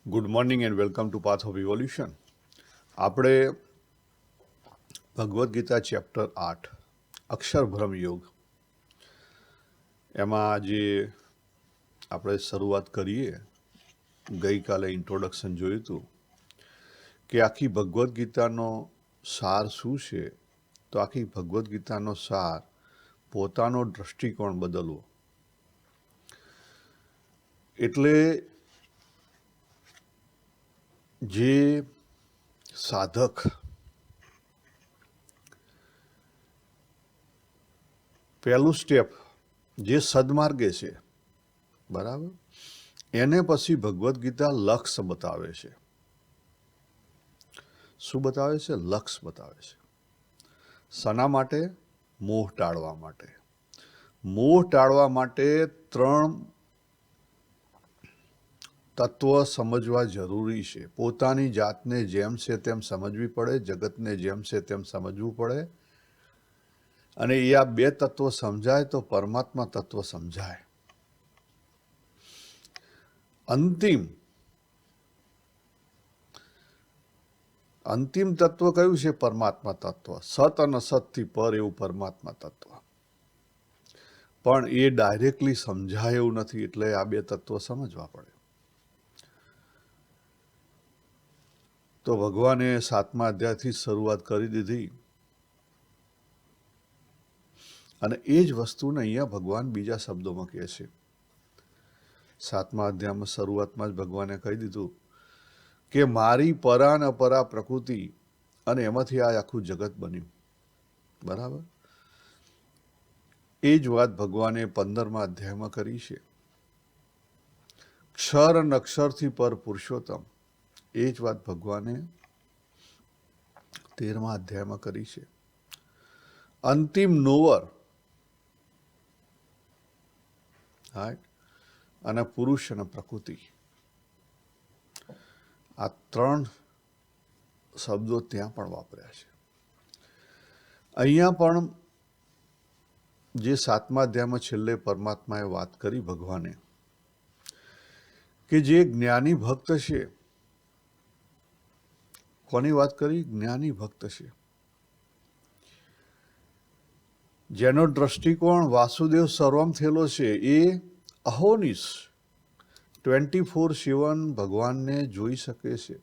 Good morning and welcome to path of evolution. આપણે Bhagavad Gita chapter 8 અક્ષરભ્રમ યોગ એમાં આજે આપણે શરૂઆત કરીએ. ગઈકાલે ઇન્ટ્રોડક્શન જોયું હતું કે આખી ભગવદ્ ગીતાનો સાર શું છે. તો આખી ભગવદ્ ગીતાનો સાર પોતાનો દૃષ્ટિકોણ બદલવો. એટલે જે સાધક પહેલું સ્ટેપ જે સદમાર્ગે છે, બરાબર, એને પછી ભગવદ્ ગીતા લક્ષ્ય બતાવે છે. શું બતાવે છે? લક્ષ્ય બતાવે છે. શાના માટે? મોહ ટાળવા માટે. મોહ ટાળવા માટે 3 તત્વ સમજવા જરૂરી છે. પોતાની જાતને જેમ છે તેમ સમજવી પડે, જગતને જેમ છે તેમ સમજવું પડે, અને એ આ 2 તત્વો સમજાય તો પરમાત્મા તત્વ સમજાય. અંતિમ તત્વ કયું છે? પરમાત્મા તત્વ. સત અને સતથી પર એવું પરમાત્મા તત્વ. પણ એ ડાયરેક્ટલી સમજાય એવું નથી, એટલે આ 2 તત્વો સમજવા પડે. તો ભગવાને 7મા અધ્યાયથી શરૂઆત કરી દીધી, અને એ જ વસ્તુને અહીંયા ભગવાન બીજા શબ્દોમાં કહે છે. 7મા અધ્યાયમાં શરૂઆતમાં જ ભગવાને કહી દીધું કે મારી પરા ને અપરા પ્રકૃતિ, અને એમાંથી આ આખું જગત બન્યું. બરાબર. એ જ વાત ભગવાને 15મા અધ્યાયમાં કરી છે. ક્ષર અને અક્ષરથી પર પુરુષોત્તમ, એ જ વાત ભગવાને 13મા અધ્યાયમાં કરી છે. અંતિમ નોવર અને પુરુષ અને પ્રકૃતિ, આ 3 શબ્દો ત્યાં પણ વાપર્યા છે. અહીંયા પણ જે 7મા અધ્યાયમાં છેલ્લે પરમાત્માએ વાત કરી ભગવાને, કે જે જ્ઞાની ભક્ત છે. કોની વાત કરી? જ્ઞાની ભક્ત છે, જેનો દ્રષ્ટિકોણ વાસુદેવ સર્વમ થયેલો છે. એ અહોનિશ 24/7 ભગવાનને જોઈ શકે છે.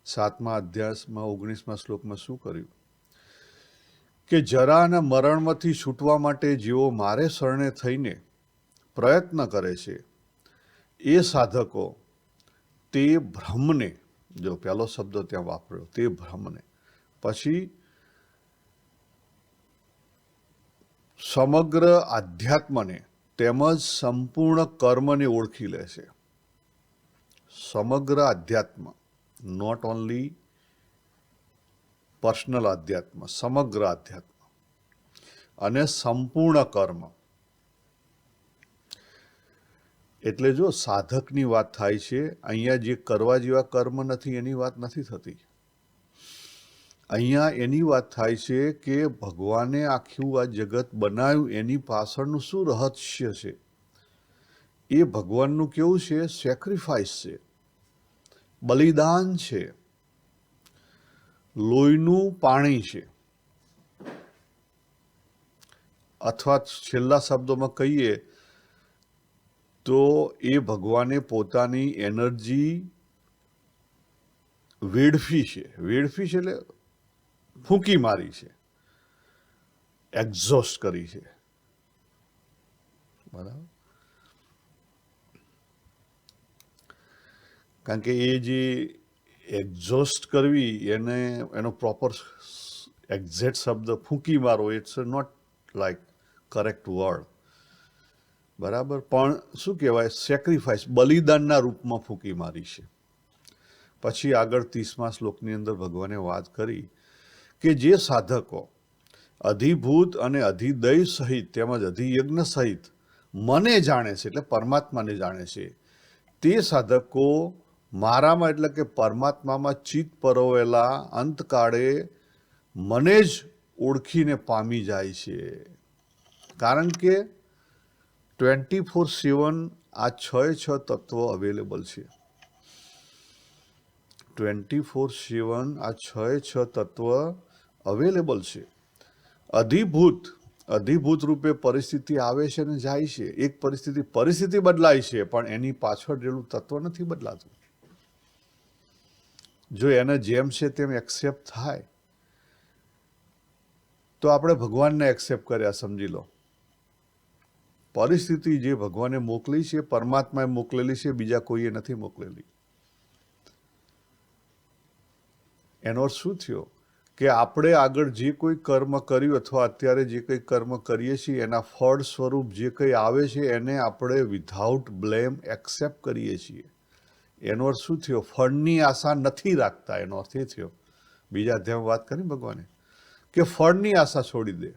7મા અધ્યાયમાં 19મા શ્લોકમાં શું કર્યું? કે જરા અને મરણમાંથી છૂટવા માટે જેઓ મારે શરણે થઈને પ્રયત્ન કરે છે, એ સાધકો તે ભ્રમને, જો પહેલો શબ્દ ત્યાં વાપર્યો, તે ભ્રમને, પછી સમગ્ર આધ્યાત્મને તેમજ સંપૂર્ણ કર્મને ઓળખી લે છે. સમગ્ર આધ્યાત્મ, નોટ ઓનલી પર્સનલ આધ્યાત્મ, સમગ્ર આધ્યાત્મ અને સંપૂર્ણ કર્મ. એટલે જો સાધકની વાત થાય છે, અહીંયા જે કરવા જેવા કર્મ નથી એની વાત નથી થતી. અહીંયા એની વાત થાય છે કે ભગવાને આખું આ જગત બનાવ્યું, એની પાછળનું શું રહસ્ય છે? એ ભગવાનનું કેવું છે? સેક્રિફાઈસ છે, બલિદાન છે, લોહીનું પાણી છે. અથવા છેલ્લા શબ્દોમાં કહીએ તો એ ભગવાને પોતાની એનર્જી વેડફી છે. વેડફી છે એટલે ફૂંકી મારી છે, એક્ઝોસ્ટ કરી છે. બરાબર. કારણ કે એ જે એક્ઝોસ્ટ કરવી, એનો પ્રોપર એક્ઝેક્ટ શબ્દ ફૂંકી મારો, it's not like correct word. બરાબર. પણ શું કહેવાય? સેક્રિફાઈસ, બલિદાનના રૂપમાં ફૂંકી મારી છે. પછી આગળ 30મા શ્લોકની અંદર ભગવાને વાત કરી કે જે સાધકો અધિભૂત અને અધિદૈવ સહિત તેમજ અધિયજ્ઞ સહિત મને જાણે છે, એટલે પરમાત્માને જાણે છે, તે સાધકો મારામાં એટલે કે પરમાત્મામાં ચિત્ત પરોવેલા અંતકાળે મને જ ઓળખીને પામી જાય છે. કારણ કે 24/7 આ 6 તત્વો અવેલેબલ છે. 24/7 આ 6 તત્વ અવેલેબલ છે. અધિભૂત રૂપે પરિસ્થિતિ આવે છે અને જાય છે. એક પરિસ્થિતિ બદલાય છે, પણ એની પાછળ રહેલું તત્વ નથી બદલાતું. જો એને જેમ છે તેમ એક્સેપ્ટ થાય તો આપણે ભગવાનને એક્સેપ્ટ કર્યા સમજી લો. પરિસ્થિતિ જે ભગવાને મોકલી છે, પરમાત્માએ મોકલેલી છે, બીજા કોઈએ નથી મોકલેલી. એનો અર્થ શું થયો કે આપણે આગળ જે કોઈ કર્મ કર્યું અથવા અત્યારે જે કંઈ કર્મ કરીએ છીએ એના ફળ સ્વરૂપ જે કંઈ આવે છે એને આપણે વિધાઉટ બ્લેમ એક્સેપ્ટ કરીએ છીએ. એનો અર્થ શું થયો? ફળની આશા નથી રાખતા. એનો અર્થ એ થયો, બીજા અધ્યાયમાં વાત કરી ભગવાને કે ફળની આશા છોડી દે.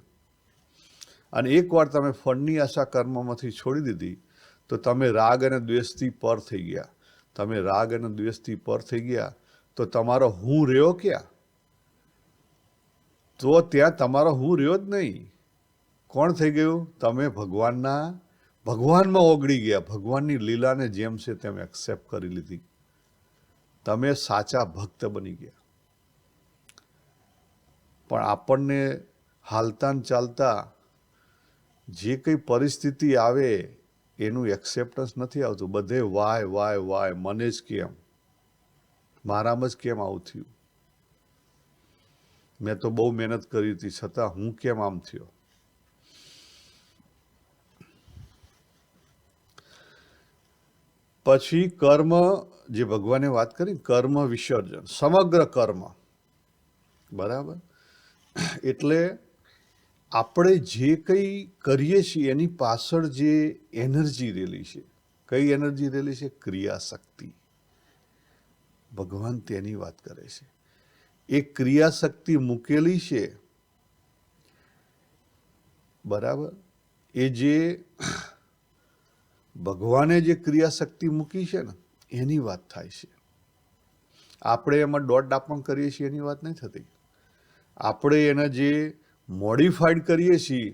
અને એકવાર તમે ફળની આશા કર્મમાંથી છોડી દીધી તો તમે રાગ અને દ્વેષથી પર થઈ ગયા. તમે રાગ અને દ્વેષથી પર થઈ ગયા તો તમારો હું રહ્યો ક્યાં? તો ત્યાં તમારો હું રહ્યો જ નહીં. કોણ થઈ ગયું? તમે ભગવાનમાં ઓગળી ગયા. ભગવાનની લીલાને જેમ છે તેમ એક્સેપ્ટ કરી લીધી. તમે સાચા ભક્ત બની ગયા. પણ આપણને હાલતા ને ચાલતા જે કંઈ પરિસ્થિતિ આવે એનું એક્સેપ્ટન્સ નથી આવતું. બધે વાય મને જ કેમ, મારામાં જ કેમ આવું થયું? મેં તો બહુ મહેનત કરી હતી છતાં હું કેમ આમ થયો? પછી કર્મ, જે ભગવાને વાત કરી, કર્મ વિસર્જન, સમગ્ર કર્મ. બરાબર? એટલે આપણે જે કંઈ કરીએ છીએ એની પાછળ જે એનર્જી રહેલી છે, કઈ એનર્જી રહેલી છે? ક્રિયાશક્તિ. ભગવાન તેની વાત કરે છે. એ ક્રિયાશક્તિ મૂકેલી છે. બરાબર? એ જે ભગવાને જે ક્રિયાશક્તિ મૂકી છે ને એની વાત થાય છે. આપણે એમાં દોટ ડાપણ કરીએ છીએ એની વાત નહીં થતી. આપણે એને જે મોડિફાઈડ કરીએ છીએ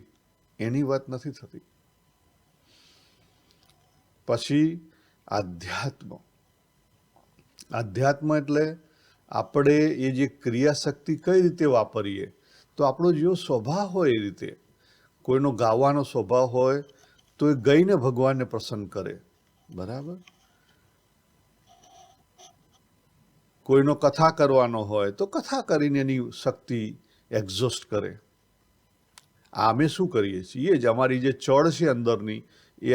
એની વાત નથી થતી. પછી આધ્યાત્મ એટલે આપણે એ જે ક્રિયાશક્તિ કઈ રીતે વાપરીએ, તો આપણો જેવો સ્વભાવ હોય એ રીતે. કોઈનો ગાવાનો સ્વભાવ હોય તો એ ગાઈને ભગવાનને પ્રસન્ન કરે. બરાબર? કોઈનો કથા કરવાનો હોય તો કથા કરીને એની શક્તિ એક્ઝોસ્ટ કરે. અમે શું કરીએ છીએ? એ જ અમારી જે ચડ છે અંદરની એ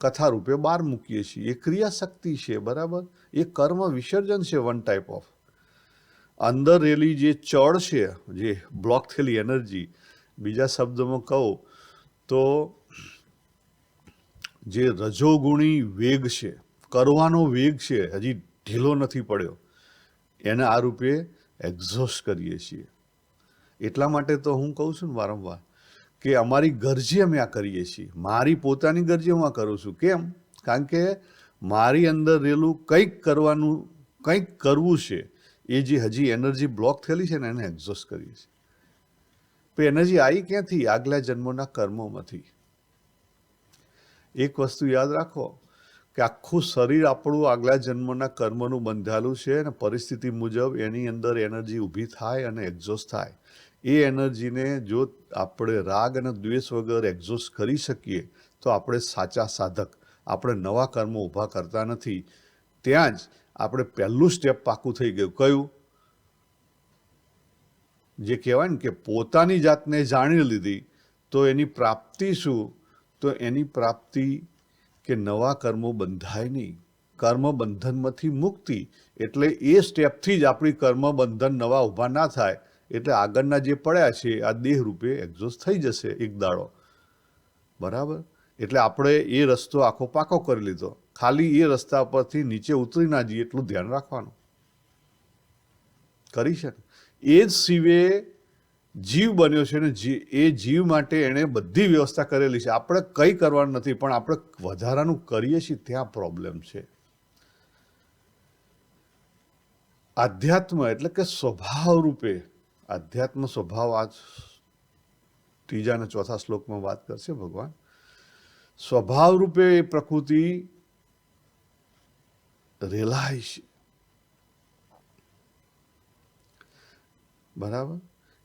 કથા રૂપે બહાર મૂકીએ છીએ. એ ક્રિયાશક્તિ છે. બરાબર? એ કર્મ વિસર્જન છે. વન ટાઈપ ઓફ અંદર રહેલી જે ચડ છે, જે બ્લોક થયેલી એનર્જી, બીજા શબ્દમાં કહું તો જે રજોગુણી વેગ છે, કરવાનો વેગ છે, હજી ઢીલો નથી પડ્યો, એને આ રૂપે એક્ઝોસ્ટ કરીએ છીએ. એટલા માટે તો હું કહું છું ને વારંવાર કે અમારી ગરજી અમે આ કરીએ છીએ. મારી પોતાની ગરજી હું આ કરું છું. કેમ? કારણ કે મારી અંદર રહેલું કંઈક કરવું છે. એ જે હજી એનર્જી બ્લોક થયેલી છે ને એને એક્ઝોસ્ટ કરીએ છીએ. પણ એનર્જી આવી ક્યાંથી? આગલા જન્મોના કર્મોમાંથી. એક વસ્તુ યાદ રાખો કે આખું શરીર આપણું આગલા જન્મના કર્મનું બંધાયેલું છે અને પરિસ્થિતિ મુજબ એની અંદર એનર્જી ઊભી થાય અને એક્ઝોસ્ટ થાય. એ એનર્જીને જો આપણે રાગ અને દ્વેષ વગર એક્ઝોસ્ટ કરી શકીએ તો આપણે સાચા સાધક. આપણે નવા કર્મો ઊભા કરતા નથી. ત્યાં જ આપણે પહેલું સ્ટેપ પાકું થઈ ગયું. કયું? જે કહેવાય ને કે પોતાની જાતને જાણી લીધી તો એની પ્રાપ્તિ શું? તો એની પ્રાપ્તિ કે નવા કર્મો બંધાય નહીં. કર્મ બંધનમાંથી મુક્તિ. એટલે એ સ્ટેપથી જ આપણી કર્મ બંધન નવા ઊભા ના થાય. એટલે આગળના જે પડ્યા છે આ દેહ રૂપે એક્ઝોસ્ટ થઈ જશે એક દાડો. બરાબર? એટલે આપણે એ રસ્તો આખો પાકો કરી લીધો. ખાલી એ રસ્તા પરથી નીચે ઉતરી ના જઈએ એટલું ધ્યાન રાખવાનું. કરી છે ને? એ જ શિવે જીવ બન્યો છે ને એ જીવ માટે એણે બધી વ્યવસ્થા કરેલી છે. આપણે કંઈ કરવાનું નથી, પણ આપણે વધારાનું કરીએ છીએ ત્યાં પ્રોબ્લેમ છે. આધ્યાત્મ એટલે કે સ્વભાવ રૂપે, આધ્યાત્મ સ્વભાવ આ 3 અને 4 શ્લોકમાં વાત કરશે ભગવાન. સ્વભાવ રૂપે એ પ્રકૃતિ રેલાય છે. બરાબર.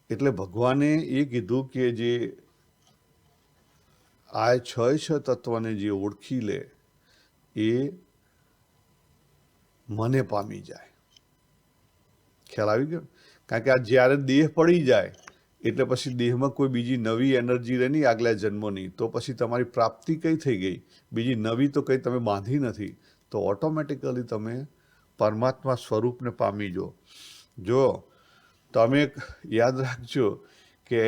એટલે ભગવાને એ કીધું કે જે આ છ તત્વને જે ઓળખી લે એ મને પામી જાય. ખ્યાલ આવી ગયો? કારણ કે આ જ્યારે દેહ પડી જાય એટલે પછી દેહમાં કોઈ બીજી નવી એનર્જી રહે નહીં આગલા જન્મોની, તો પછી તમારી પ્રાપ્તિ કઈ થઈ ગઈ, બીજી નવી તો કંઈ તમે બાંધી નથી, તો ઓટોમેટિકલી તમે પરમાત્મા સ્વરૂપને પામી જો તમે યાદ રાખજો કે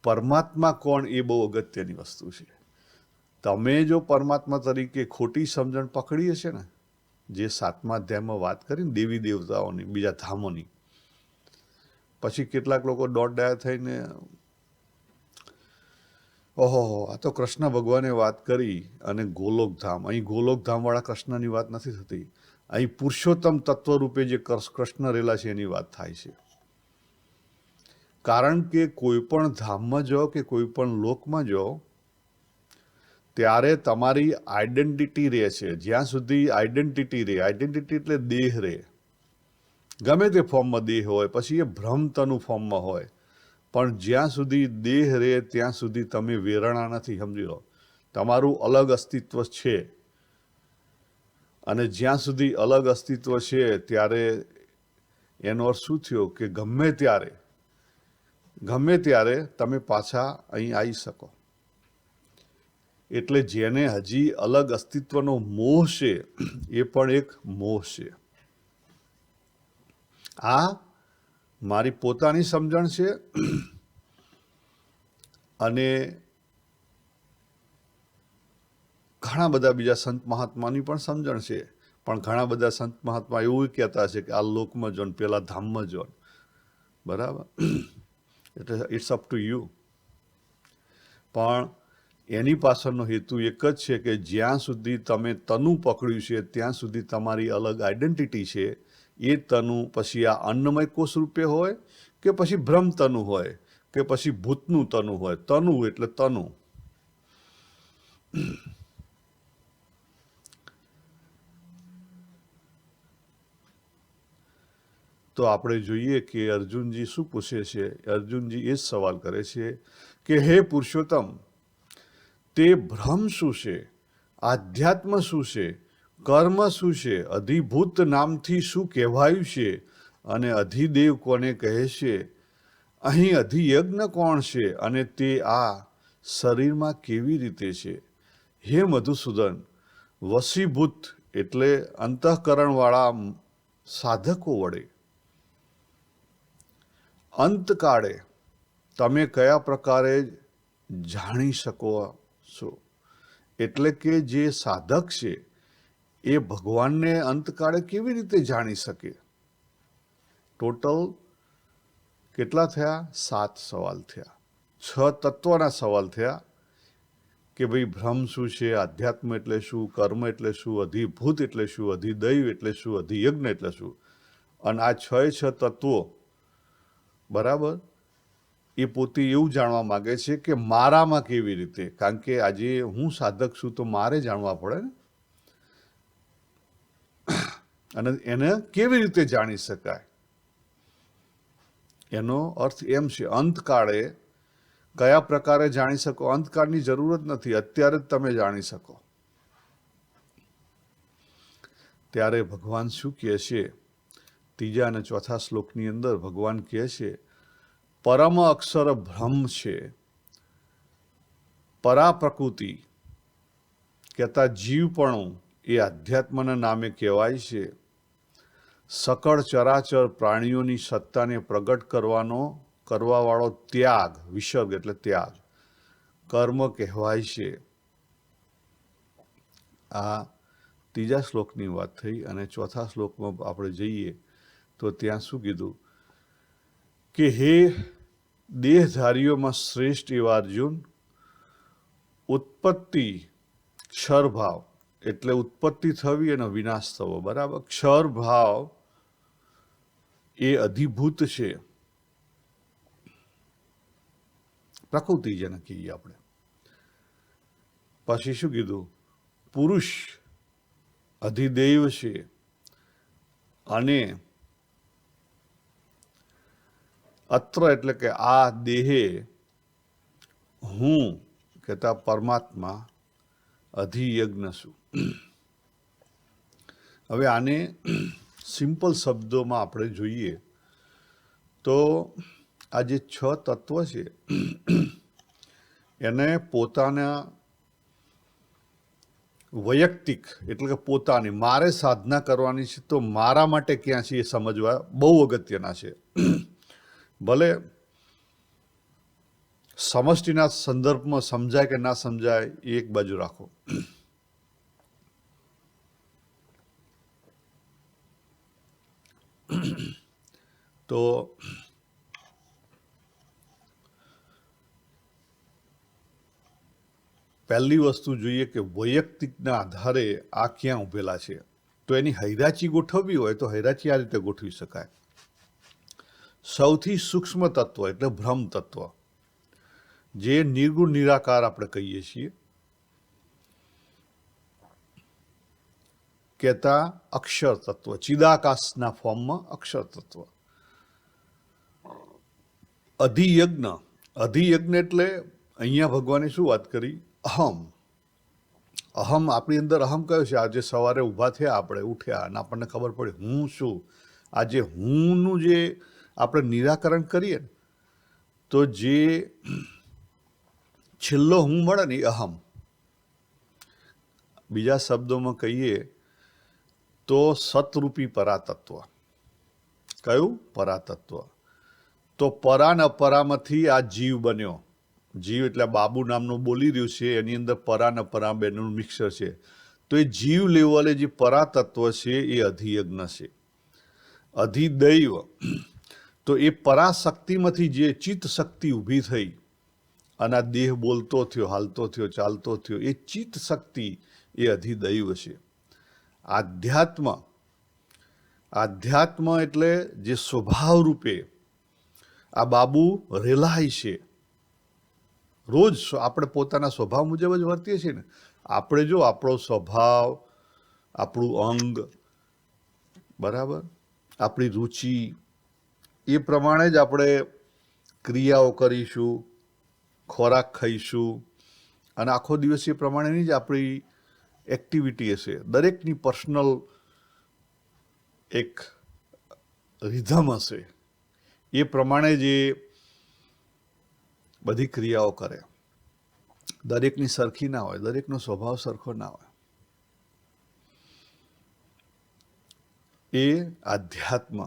પરમાત્મા કોણ એ બહુ અગત્યની વસ્તુ છે. તમે જો પરમાત્મા તરીકે ખોટી સમજણ પકડી હશે ને, જે 7મા અધ્યાયમાં વાત કરીને દેવી દેવતાઓની, બીજા ધામોની, પછી કેટલાક લોકો દોડડાયા થઈને ઓહો આ તો કૃષ્ણ ભગવાને વાત કરી અને ગોલોકધામ, અહીં ગોલોકધામવાળા કૃષ્ણની વાત નથી થતી, અહીં પુરુષોત્તમ તત્વ રૂપે જે કૃષ્ણ રહેલા છે એની વાત થાય છે. કારણ કે કોઈ પણ ધામમાં જાઓ કે કોઈ પણ લોકમાં જાઓ ત્યારે તમારી આઈડેન્ટિટી રહે છે. જ્યાં સુધી આઈડેન્ટિટી રહે, આઈડેન્ટિટી એટલે દેહ રહે, ગમે તે ફોર્મમાં દેહ હોય, પછી એ ભ્રમતનું ફોર્મમાં હોય, પણ જ્યાં સુધી દેહ રહે ત્યાં સુધી તમે વેરણા નથી. સમજી લો, તમારું અલગ અસ્તિત્વ છે. અને જ્યાં સુધી અલગ અસ્તિત્વ છે ત્યારે એનો અર્થ શું થયો કે ગમે ત્યારે તમે પાછા અહીં આવી શકો. એટલે જેને હજી અલગ અસ્તિત્વનો મોહ છે એ પણ એક મોહ છે. આ મારી પોતાની સમજણ છે અને ઘણા બધા બીજા સંત મહાત્માની પણ સમજણ છે. પણ ઘણા બધા સંત મહાત્મા એવું કહેતા છે કે આ લોકમાં જો, પેલા ધામમાં જો. બરાબર. એટલે ઇટ્સ અપ ટુ યુ. પણ એની પાછળનો હેતુ એક જ છે કે જ્યાં સુધી તમે તનુ પકડ્યું છે ત્યાં સુધી તમારી અલગ આઈડેન્ટિટી છે. એ તનુ પછી આ અન્નમય કોષ રૂપે હોય કે પછી ભ્રમ તનુ હોય કે પછી ભૂતનું તનુ હોય. તનુ એટલે તનુ. તો આપણે જોઈએ કે અર્જુનજી શું પૂછે છે. અર્જુનજી એ જ સવાલ કરે છે કે હે પુરુષોત્તમ, તે ભ્રમ શું છે, આધ્યાત્મ શું છે, કર્મ શું છે, અધિભૂત નામથી શું કહેવાયું છે, અને અધિદેવ કોને કહે છે, અહીં અધિયજ્ઞ કોણ છે, અને તે આ શરીરમાં કેવી રીતે છે. હે મધુસૂદન, વશીભૂત એટલે અંતઃકરણવાળા સાધકો વડે અંતકાળે તમે કયા પ્રકારે જાણી શકો છો. એટલે કે જે સાધક છે એ ભગવાનને અંતકાળે કેવી રીતે જાણી શકે. ટોટલ કેટલા થયા? 7 સવાલ થયા. 6 તત્વના સવાલ થયા કે ભાઈ ભ્રમ શું છે, આધ્યાત્મ એટલે શું, કર્મ એટલે શું, અધિભૂત એટલે શું, અધિદૈવ એટલે શું, અધિયજ્ઞ એટલે શું. અને આ 6 તત્વો બરાબર એ પોતે એવું જાણવા માગે છે કે મારામાં કેવી રીતે. કારણ કે આજે હું સાધક છું તો મારે જાણવા પડે ને. અને એને કેવી રીતે જાણી શકાય એનો અર્થ એમ છે અંતકાળે કયા પ્રકારે જાણી શકો. અંતકાળની જરૂર જ નથી, અત્યારે જ તમે જાણી શકો. ત્યારે ભગવાન શું કહે છે? 3 અને 4 શ્લોકની અંદર ભગવાન કહે છે પરમ અક્ષર બ્રહ્મ છે, પરા પ્રકૃતિ કહેતા જીવપણું એ આધ્યાત્મના નામે કહેવાય છે. સકળ ચરાચર પ્રાણીઓની સત્તાને પ્રગટ કરવાવાળો ત્યાગ, વિસર્ગ એટલે ત્યાગ, કર્મ કહેવાય છે. આ 3 શ્લોકની વાત થઈ. અને 4 શ્લોકમાં આપણે જઈએ તો ત્યાં શું કીધું કે હે દેહધારીઓમાં શ્રેષ્ઠ એવા અર્જુન, ઉત્પત્તિ ક્ષરભાવ એટલે ઉત્પત્તિ થવી અને વિનાશ થવો. બરાબર. ક્ષરભાવ એ અધિભૂત છે, પ્રકૃતિ જેને કહીએ આપણે. પછી શું કીધું? પુરુષ અધિદેવ છે અને અત્ર એટલે કે આ દેહે હું કહેતા પરમાત્મા અધિયજ્ઞ છું. હવે આને સિમ્પલ શબ્દોમાં આપણે જોઈએ તો આ જે 6 તત્વ છે એને પોતાના વૈયક્તિક એટલે કે પોતાની મારે સાધના કરવાની છે તો મારા માટે ક્યાં છે એ સમજવા બહુ અગત્યના છે. ભલે સમષ્ટિના સંદર્ભમાં સમજાય કે ના સમજાય એ એક બાજુ રાખો. તો પહેલી વસ્તુ જોઈએ કે વૈયક્તિકના આધારે આ ક્યાં ઉભેલા છે. તો એની હૈરાચી ગોઠવવી હોય તો હૈરાચી આ રીતે ગોઠવી શકાય. સૌથી સૂક્ષ્મ તત્વ એટલે બ્રહ્મ તત્વ, જે નિર્ગુણ નિરાકાર આપણે કહીએ છીએ, કહેતા અક્ષર તત્વ, ચિદાકાશના ફોર્મમાં અક્ષર તત્વ. અધિયજ્ઞ, અધિયજ્ઞ એટલે અહીંયા ભગવાને શું વાત કરી? અહમ. અહમ આપણી અંદર અહમ કયો છે? આજે સવારે ઊભા થયા, આપણે ઉઠ્યા અને આપણને ખબર પડી હું શું. આજે હુંનું જે આપણે નિરાકરણ કરીએ તો જે છેલ્લો હું મળે ને એ અહમ. બીજા શબ્દોમાં કહીએ તો સતરૂપી પરાતત્વ. કયું? પરાતત્વ. તો પરા ને અપરામાંથી આ જીવ બન્યો. જીવ એટલે બાબુ નામનું બોલી રહ્યું છે, એની અંદર પરા ને પરા બેનું મિક્સર છે. તો એ જીવ લેવલે જે પરાતત્વ છે એ અધિયજ્ઞ છે. અધિદૈવ તો એ પરાશક્તિમાંથી જે ચિત્ત શક્તિ ઊભી થઈ અને આ દેહ બોલતો થયો, હાલતો થયો, ચાલતો થયો, એ ચિત્ત શક્તિ એ અધિદૈવ છે. આધ્યાત્મ, આધ્યાત્મ એટલે જે સ્વભાવ રૂપે આ બાબુ રેલાય છે. રોજ આપણે પોતાના સ્વભાવ મુજબ જ વર્તીએ છીએ ને. આપણે જો આપણો સ્વભાવ, આપણું અંગ, બરાબર, આપણી રુચિ, એ પ્રમાણે જ આપણે ક્રિયાઓ કરીશું, ખોરાક ખાઈશું અને આખો દિવસ એ પ્રમાણેની જ આપણી એક્ટિવિટી હશે. દરેકની પર્સનલ એક રિધમ હશે. એ પ્રમાણે જે બધી ક્રિયાઓ કરે. દરેકની સરખી ના હોય, દરેકનો સ્વભાવ સરખો ના હોય. એ આધ્યાત્મ.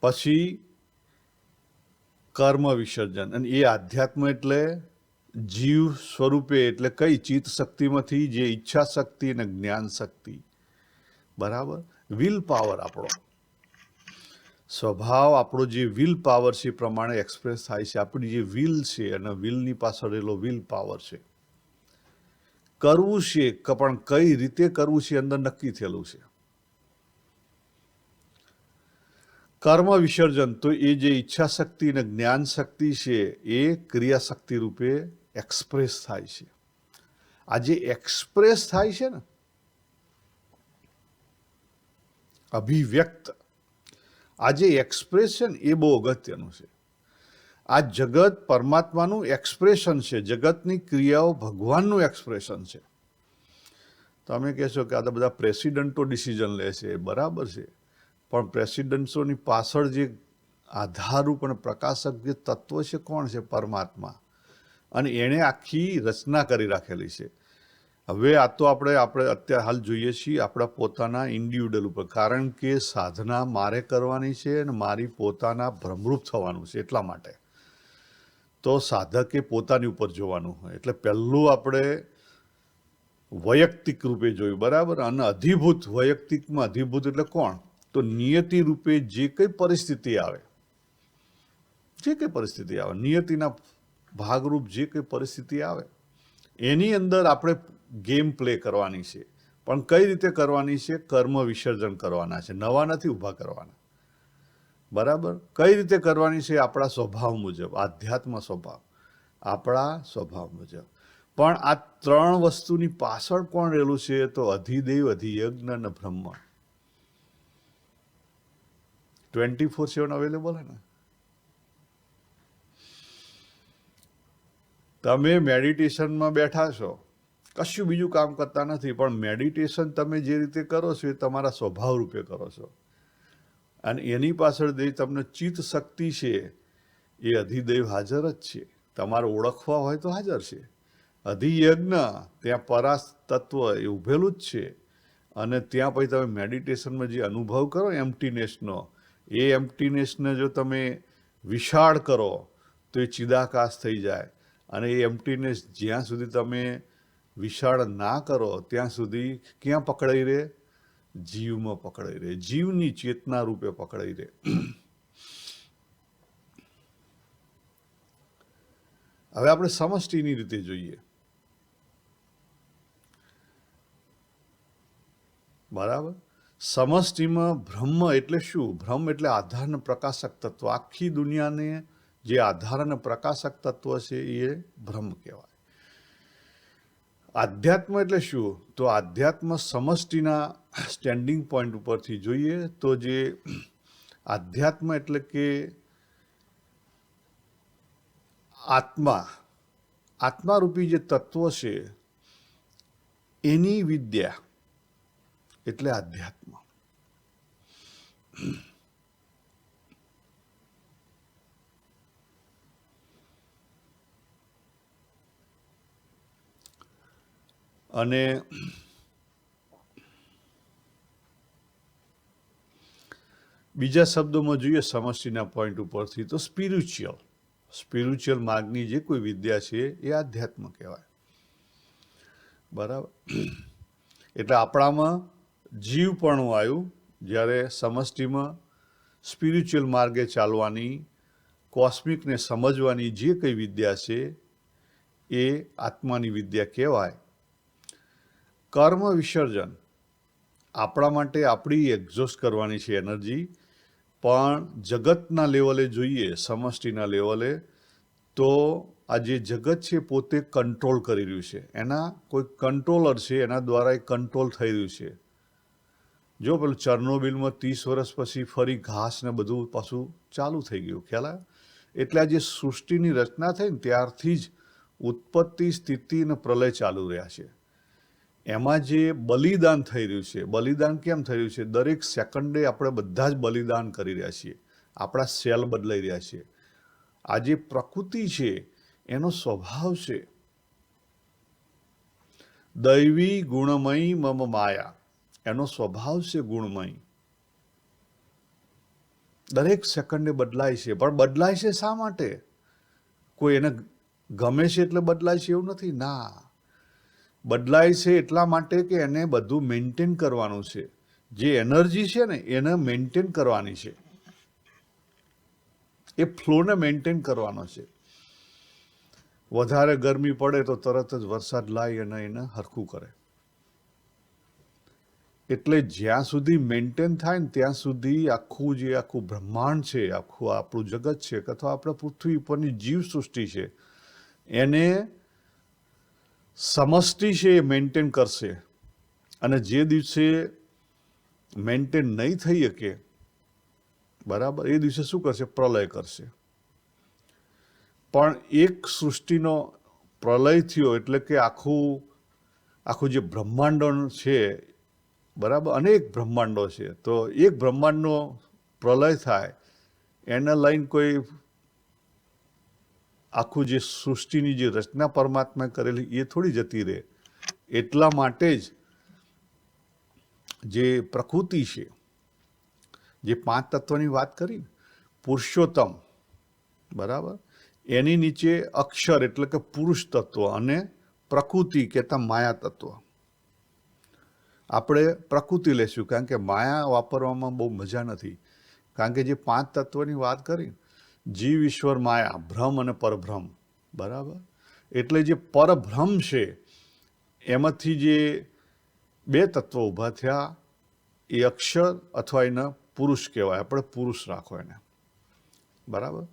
પછી કર્મ વિસર્જન. અને એ આધ્યાત્મ એટલે જીવ સ્વરૂપે, એટલે કઈ? ચિત્ત શક્તિમાંથી જે ઈચ્છા શક્તિ અને જ્ઞાન શક્તિ, બરાબર. વિલ પાવર, આપણો સ્વભાવ, આપણો જે વિલ પાવર છે એ પ્રમાણે એક્સપ્રેસ થાય છે. આપણી જે વિલ છે અને વિલની પાછળ રહેલો વિલ પાવર છે. કરવું છે પણ કઈ રીતે કરવું છે અંદર નક્કી થયેલું છે. કર્મ વિસર્જન તો એ જે ઈચ્છા શક્તિ અને જ્ઞાન શક્તિ છે એ ક્રિયાશક્તિ રૂપે એક્સપ્રેસ થાય છે. આ જે એક્સપ્રેસ થાય છે ને, અભિવ્યક્ત, આ જે એક્સપ્રેસ છે ને એ બહુ અગત્યનું છે. આ જગત પરમાત્માનું એક્સપ્રેશન છે. જગતની ક્રિયાઓ ભગવાનનું એક્સપ્રેશન છે. તમે કહેશો કે આ તો બધા પ્રેસિડન્ટો ડિસિઝન લે છે, બરાબર છે, પણ પ્રેસિડન્ટોની પાછળ જે આધારરૂપ અને પ્રકાશક જે તત્વ છે કોણ છે? પરમાત્મા. અને એણે આખી રચના કરી રાખેલી છે. હવે આ તો આપણે અત્યારે હાલ જોઈએ છીએ આપણા પોતાના ઇન્ડિવિડ્યુઅલ ઉપર, કારણ કે સાધના મારે કરવાની છે અને મારી પોતાના ભ્રમરૂપ થવાનું છે. એટલા માટે તો સાધકે પોતાની ઉપર જોવાનું હોય. એટલે પહેલું આપણે વૈયક્તિક રૂપે જોયું, બરાબર. અને અધિભૂત, વૈયક્તિકમાં અધિભૂત એટલે કોણ? તો નિયતિ રૂપે જે કઈ પરિસ્થિતિ આવે, જે કઈ પરિસ્થિતિ આવે, નિયતિના ભાગરૂપ જે કઈ પરિસ્થિતિ આવે એની અંદર આપણે ગેમ પ્લે કરવાની છે. પણ કઈ રીતે કરવાની છે? કર્મ વિસર્જન કરવાના છે, નવા નથી ઊભા કરવાના, બરાબર. કઈ રીતે કરવાની છે? આપણા સ્વભાવ મુજબ, આધ્યાત્મ સ્વભાવ, આપણા સ્વભાવ મુજબ. પણ આ ત્રણ વસ્તુની પાછળ કોણ રહેલું છે? તો અધિદેવ, અધિયજ્ઞ અને બ્રહ્મ 24/7 અવેલેબલ હે ને. તમે મેડિટેશનમાં બેઠા છો, કશું બીજું કામ કરતા નથી, પણ મેડિટેશન તમે જે રીતે કરો છો એ તમારા સ્વભાવ રૂપે કરો છો. અને એની પાછળ જે તમને ચિત્ત શક્તિ છે એ અધિદૈવ હાજર જ છે. તમારે ઓળખવા હોય તો હાજર છે. અધિયજ્ઞ ત્યાં પરાસ તત્વ એ ઉભેલું જ છે. અને ત્યાં પછી તમે મેડિટેશનમાં જે અનુભવ કરો એમ્પ્ટીનેસનો, એ એમ્પ્ટીનેસને જો તમે વિશાળ કરો તો એ ચિદાકાશ થઈ જાય. અને એ એમ્પ્ટીનેસ જ્યાં સુધી તમે વિશાળ ના કરો ત્યાં સુધી ક્યાં પકડાઈ રહે? જીવમાં પકડાઈ રહે, જીવની ચેતના રૂપે પકડાઈ રહે. હવે આપણે સમષ્ટિની રીતે જોઈએ. બરાબર? સમષ્ટિમાં બ્રહ્મ એટલે શું? બ્રહ્મ એટલે આધાર અને પ્રકાશક તત્વ. આખી દુનિયાને જે આધાર અને પ્રકાશક તત્વ છે એ બ્રહ્મ કહેવાય. આધ્યાત્મ એટલે શું? તો આધ્યાત્મ સમષ્ટિના સ્ટેન્ડિંગ પોઈન્ટ ઉપરથી જોઈએ તો જે આધ્યાત્મ એટલે કે આત્મારૂપી જે તત્વ છે એની વિદ્યા એટલે આધ્યાત્મ. અને બીજા શબ્દોમાં જોઈએ સમષ્ટિના પોઈન્ટ ઉપરથી તો સ્પિરિચ્યુઅલ માર્ગની જે કોઈ વિદ્યા છે એ આધ્યાત્મ કહેવાય. બરાબર? એટલે આપણામાં જીવપણું આવ્યું જ્યારે સમષ્ટિમાં સ્પિરિચ્યુઅલ માર્ગે ચાલવાની, કોસ્મિકને સમજવાની જે કંઈ વિદ્યા છે એ આત્માની વિદ્યા કહેવાય. કર્મ વિસર્જન આપણા માટે આપણી એક્ઝોસ્ટ કરવાની છે એનર્જી, પણ જગતના લેવલે જોઈએ, સમષ્ટિના લેવલે, તો આ જે જગત છે પોતે કંટ્રોલ કરી રહ્યું છે. એના કોઈ કંટ્રોલર છે, એના દ્વારા એ કંટ્રોલ થઈ રહ્યું છે. જો પેલું ચર્નોબિલમાં 30 વર્ષ પછી ફરી ઘાસ ને બધું પાછું ચાલુ થઈ ગયું, ખ્યાલ આવ્યો? એટલે આ જે સૃષ્ટિની રચના થઈ ને ત્યારથી જ ઉત્પત્તિ, સ્થિતિ અને પ્રલય ચાલુ રહ્યા છે. એમાં જે બલિદાન થઈ રહ્યું છે, બલિદાન કેમ થઈ રહ્યું છે? દરેક સેકન્ડે આપણે બધા જ બલિદાન કરી રહ્યા છીએ. આપણા સેલ બદલાઈ રહ્યા છે. આ જે પ્રકૃતિ છે એનો સ્વભાવ છે દૈવી ગુણમય મમ માયા. એનો સ્વભાવ છે ગુણમય. દરેક સેકન્ડે બદલાય છે. પણ બદલાય છે શા માટે? કોઈ એને ગમે છે એટલે બદલાય છે એવું નથી. ના, બદલાય છે એટલા માટે કે એને બધું મેન્ટેન કરવાનું છે. જે એનર્જી છે ને એને મેન્ટેન કરવાની છે. એ ફ્લોને મેન્ટેન કરવાનો છે. વધારે ગરમી પડે તો તરત જ વરસાદ લાવી અને એને હરખું કરે. એટલે જ્યાં સુધી મેન્ટેન થાય ને ત્યાં સુધી આખું બ્રહ્માંડ છે, આખું આપણું જગત છે, અથવા આપણા પૃથ્વી પરની જીવસૃષ્ટિ છે, એને સમષ્ટિ છે એ મેન્ટેન કરશે. અને જે દિવસે મેન્ટેન નહીં થઈ શકે, બરાબર, એ દિવસે શું કરશે? પ્રલય કરશે. પણ એક સૃષ્ટિનો પ્રલય થયો એટલે કે આખું જે બ્રહ્માંડો છે, બરાબર, અનેક બ્રહ્માંડો છે, તો એક બ્રહ્માંડનો પ્રલય થાય એને લઈને કોઈ આખું જે સૃષ્ટિની જે રચના પરમાત્માએ કરેલી એ થોડી જતી રહે. એટલા માટે જ જે પ્રકૃતિ છે, જે 5 તત્વની વાત કરી, પુરુષોત્તમ, બરાબર, એની નીચે અક્ષર એટલે કે પુરુષ તત્વ અને પ્રકૃતિ કહેતા માયા તત્વ. આપણે પ્રકૃતિ લેશું કારણ કે માયા વાપરવામાં બહુ મજા નથી. કારણ કે જે 5 તત્વની વાત કરી, જીવ, ઈશ્વર, માયા, ભ્રમ અને પરભ્રમ, બરાબર. એટલે જે પરભ્રમ છે એમાંથી જે 2 તત્વો ઊભા થયા એ અક્ષર અથવા એના પુરુષ કહેવાય. આપણે પુરુષ રાખો એને, બરાબર.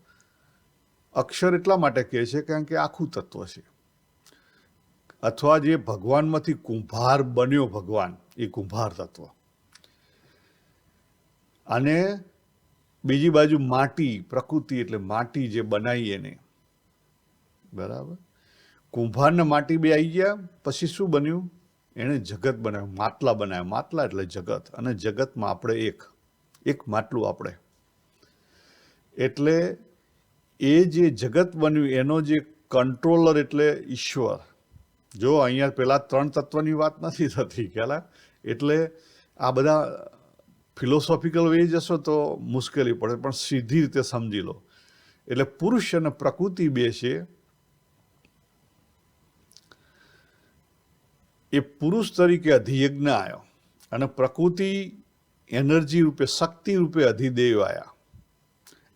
અક્ષર એટલા માટે કહે છે કારણ કે આખું તત્વ છે. અથવા જે ભગવાનમાંથી કુંભાર બન્યો ભગવાન, એ કુંભાર તત્વ. અને બીજી બાજુ માટી, પ્રકૃતિ એટલે માટી જે બનાવી એને, બરાબર. કુંભારને માટી બે આવી ગયા, પછી શું બન્યું? એણે જગત બનાવ્યું, માટલા બનાવ્યા. માટલા એટલે જગત, અને જગતમાં આપણે એક માટલું આપણે. એટલે એ જે જગત બન્યું એનો જે કંટ્રોલર એટલે ઈશ્વર. જો અહીંયા પેલા 3 તત્વની વાત નથી થતી ખ્યાલ. એટલે આ બધા ફિલોસોફિકલ વે જશો તો મુશ્કેલી પડે, પણ સીધી રીતે સમજી લો. એટલે પુરુષ અને પ્રકૃતિ બે છે. એ પુરુષ તરીકે અધિયજ્ઞ આવ્યો અને પ્રકૃતિ એનર્જી રૂપે, શક્તિ રૂપે અધિદેવ આવ્યા.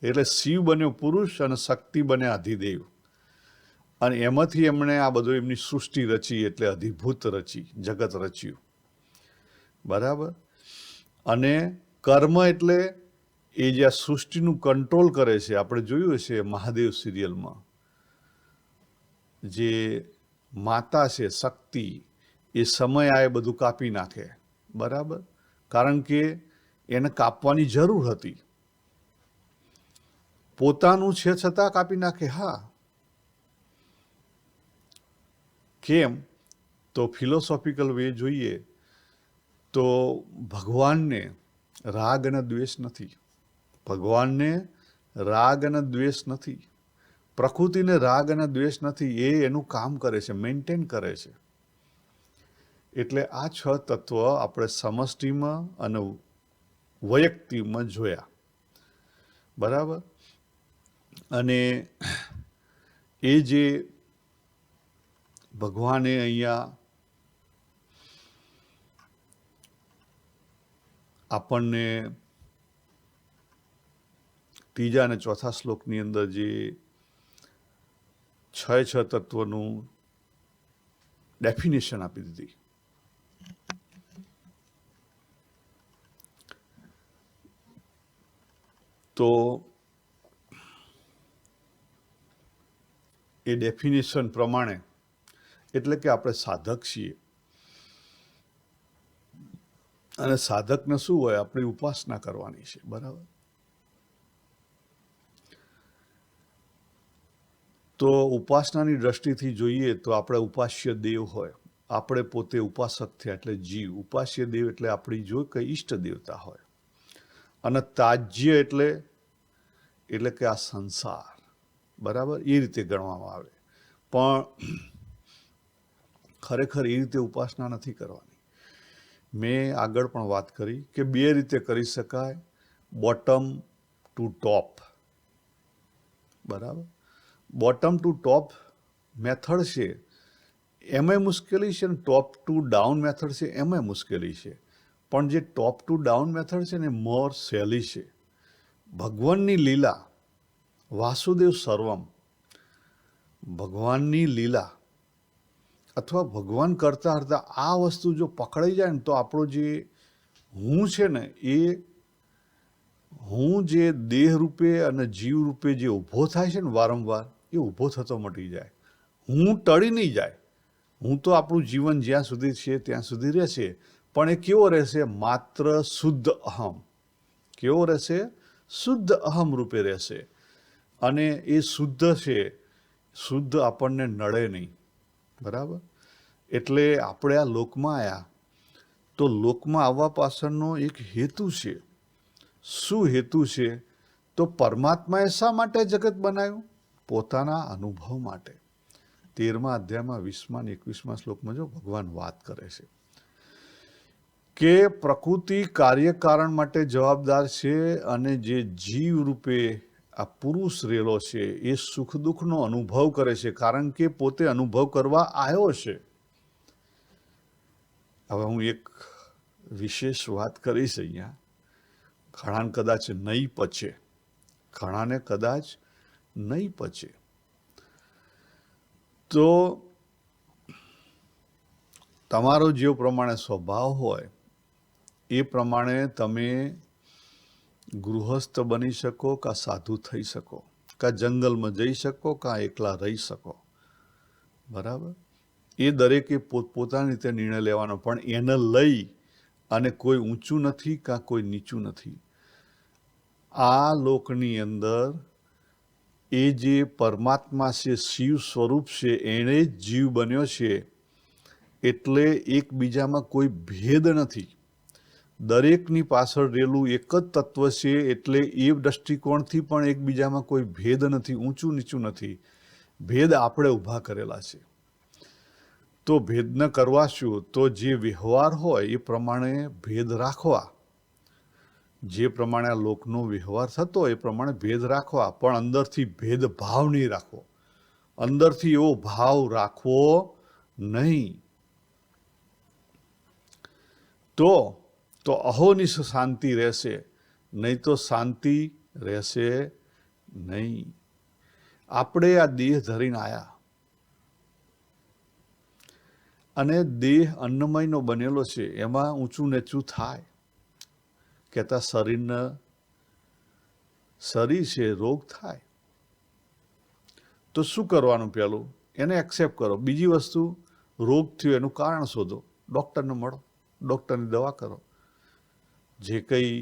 એટલે શિવ બન્યો પુરુષ અને શક્તિ બન્યા અધિદેવ. અને એમાંથી એમણે આ બધું એમની સૃષ્ટિ રચી, એટલે અધિભૂત રચી, જગત રચ્યું. બરાબર. અને કર્મ એટલે એ જે આ સૃષ્ટિનું કંટ્રોલ કરે છે. આપણે જોયું છે મહાદેવ સિરિયલમાં જે માતા છે શક્તિ, એ સમય આ બધું કાપી નાખે. બરાબર. કારણ કે એને કાપવાની જરૂર હતી. પોતાનું છે છતાં કાપી નાખે. હા, કેમ? તો ફિલોસોફિકલ વે જોઈએ તો ભગવાનને રાગ અને દ્વેષ નથી. ભગવાનને રાગ અને દ્વેષ નથી. પ્રકૃતિને રાગ અને દ્વેષ નથી. એ એનું કામ કરે છે, મેન્ટેન કરે છે. એટલે આ 6 તત્વ આપણે સમષ્ટિમાં અને વૈયક્તિકમાં જોયા. બરાબર. અને એ જે ભગવાને અહીંયા આપણને 3જા અને 4થા શ્લોકની અંદર જે 6 તત્વનું ડેફિનેશન આપી દીધી. તો એ ડેફિનેશન પ્રમાણે, એટલે કે આપણે સાધક છીએ અને સાધકને શું હોય? આપણી ઉપાસના કરવાની છે. બરાબર. તો ઉપાસનાની દ્રષ્ટિથી જોઈએ તો આપણે ઉપાસ્ય દેવ હોય. આપણે પોતે ઉપાસક થયા એટલે જીવ. ઉપાસ્ય દેવ એટલે આપણી જો કે ઈષ્ટ દેવતા હોય. અને તાજ્ય એટલે કે આ સંસાર. બરાબર. એ રીતે ગણવામાં આવે. પણ ખરેખર એ રીતે ઉપાસના નથી કરવાની. મેં આગળ પણ વાત કરી કે 2 રીતે કરી શકાય. Bottom to top. બરાબર. બોટમ ટુ ટોપ મેથડ છે એમાંય મુશ્કેલી છે, ને ટોપ ટુ ડાઉન મેથડ છે એમાંય મુશ્કેલી છે. પણ જે ટોપ ટુ ડાઉન મેથડ છે ને મોર સહેલી છે. ભગવાનની લીલા, વાસુદેવ સર્વમ, ભગવાનની લીલા અથવા ભગવાન કરતા કરતા આ વસ્તુ જો પકડાઈ જાય ને તો આપણો જે હું છે ને, એ હું જે દેહ રૂપે અને જીવ રૂપે જે ઊભો થાય છે ને વારંવાર, એ ઊભો થતો મટી જાય. હું ટળી નહીં જાય. હું તો આપણું જીવન જ્યાં સુધી છે ત્યાં સુધી રહેશે. પણ એ કેવો રહેશે? માત્ર શુદ્ધ અહમ. કેવો રહેશે? શુદ્ધ અહમ રૂપે રહેશે. અને એ શુદ્ધ છે, શુદ્ધ આપણને નડે નહીં. બરાબર. એટલે આપણે આ લોકમાં આવ્યા તો લોકમાં આવવા પાછળનો એક હેતુ છે. શું હેતુ છે? તો પરમાત્માએ શા માટે જગત બનાવ્યું? પોતાના અનુભવ માટે. 13મા અધ્યાયમાં 20મા અને 21મા શ્લોકમાં જો ભગવાન વાત કરે છે કે પ્રકૃતિ કાર્યકારણ માટે જવાબદાર છે, અને જે જીવ રૂપે આ પુરુષ રેલો છે એ સુખ દુઃખનો અનુભવ કરે છે, કારણ કે પોતે અનુભવ કરવા આવ્યો છે. હવે હું એક વિશેષ વાત કરીશ અહીંયા. ઘણાને કદાચ નહીં પચે, ઘણાને કદાચ નહીં પચે. તો તમારો જે પ્રમાણે સ્વભાવ હોય એ પ્રમાણે તમે ગૃહસ્થ બની શકો, કાં સાધુ થઈ શકો, કાં જંગલમાં જઈ શકો, કાં એકલા રહી શકો. બરાબર. એ દરેકે પોતપોતાની રીતે નિર્ણય લેવાનો. પણ એને લઈ અને કોઈ ઊંચું નથી કાં કોઈ નીચું નથી. આ લોકની અંદર એ જે પરમાત્મા છે, શિવ સ્વરૂપ છે, એણે જ જીવ બન્યો છે, એટલે એકબીજામાં કોઈ ભેદ નથી. દરેકની પાછળ રહેલું એક જ તત્વ છે, એટલે એ દૃષ્ટિકોણથી પણ એકબીજામાં કોઈ ભેદ નથી, ઊંચું નીચું નથી. ભેદ આપણે ઊભા કરેલા છે. તો ભેદ ન કરવા શું? તો જે વ્યવહાર હોય એ પ્રમાણે ભેદ રાખવા. જે પ્રમાણે આ લોકનો વ્યવહાર થતો હોય એ પ્રમાણે ભેદ રાખવા, પણ અંદરથી ભેદભાવ નહીં રાખવો. અંદરથી એવો ભાવ રાખવો નહીં. તો અહોનિશ શાંતિ રહેશે, નહીં તો શાંતિ રહેશે નહીં. આપણે આ દેહ ધરીને આવ્યા, અને દેહ અન્નમયનો બનેલો છે, એમાં ઊંચું નીચું થાય. કહેતા શરીર છે, રોગ થાય. તો શું કરવાનું? પહેલું એને એક્સેપ્ટ કરો. બીજી વસ્તુ, રોગ થયો એનું કારણ શોધો, ડૉક્ટરને મળો, ડૉક્ટરની દવા કરો, જે કંઈ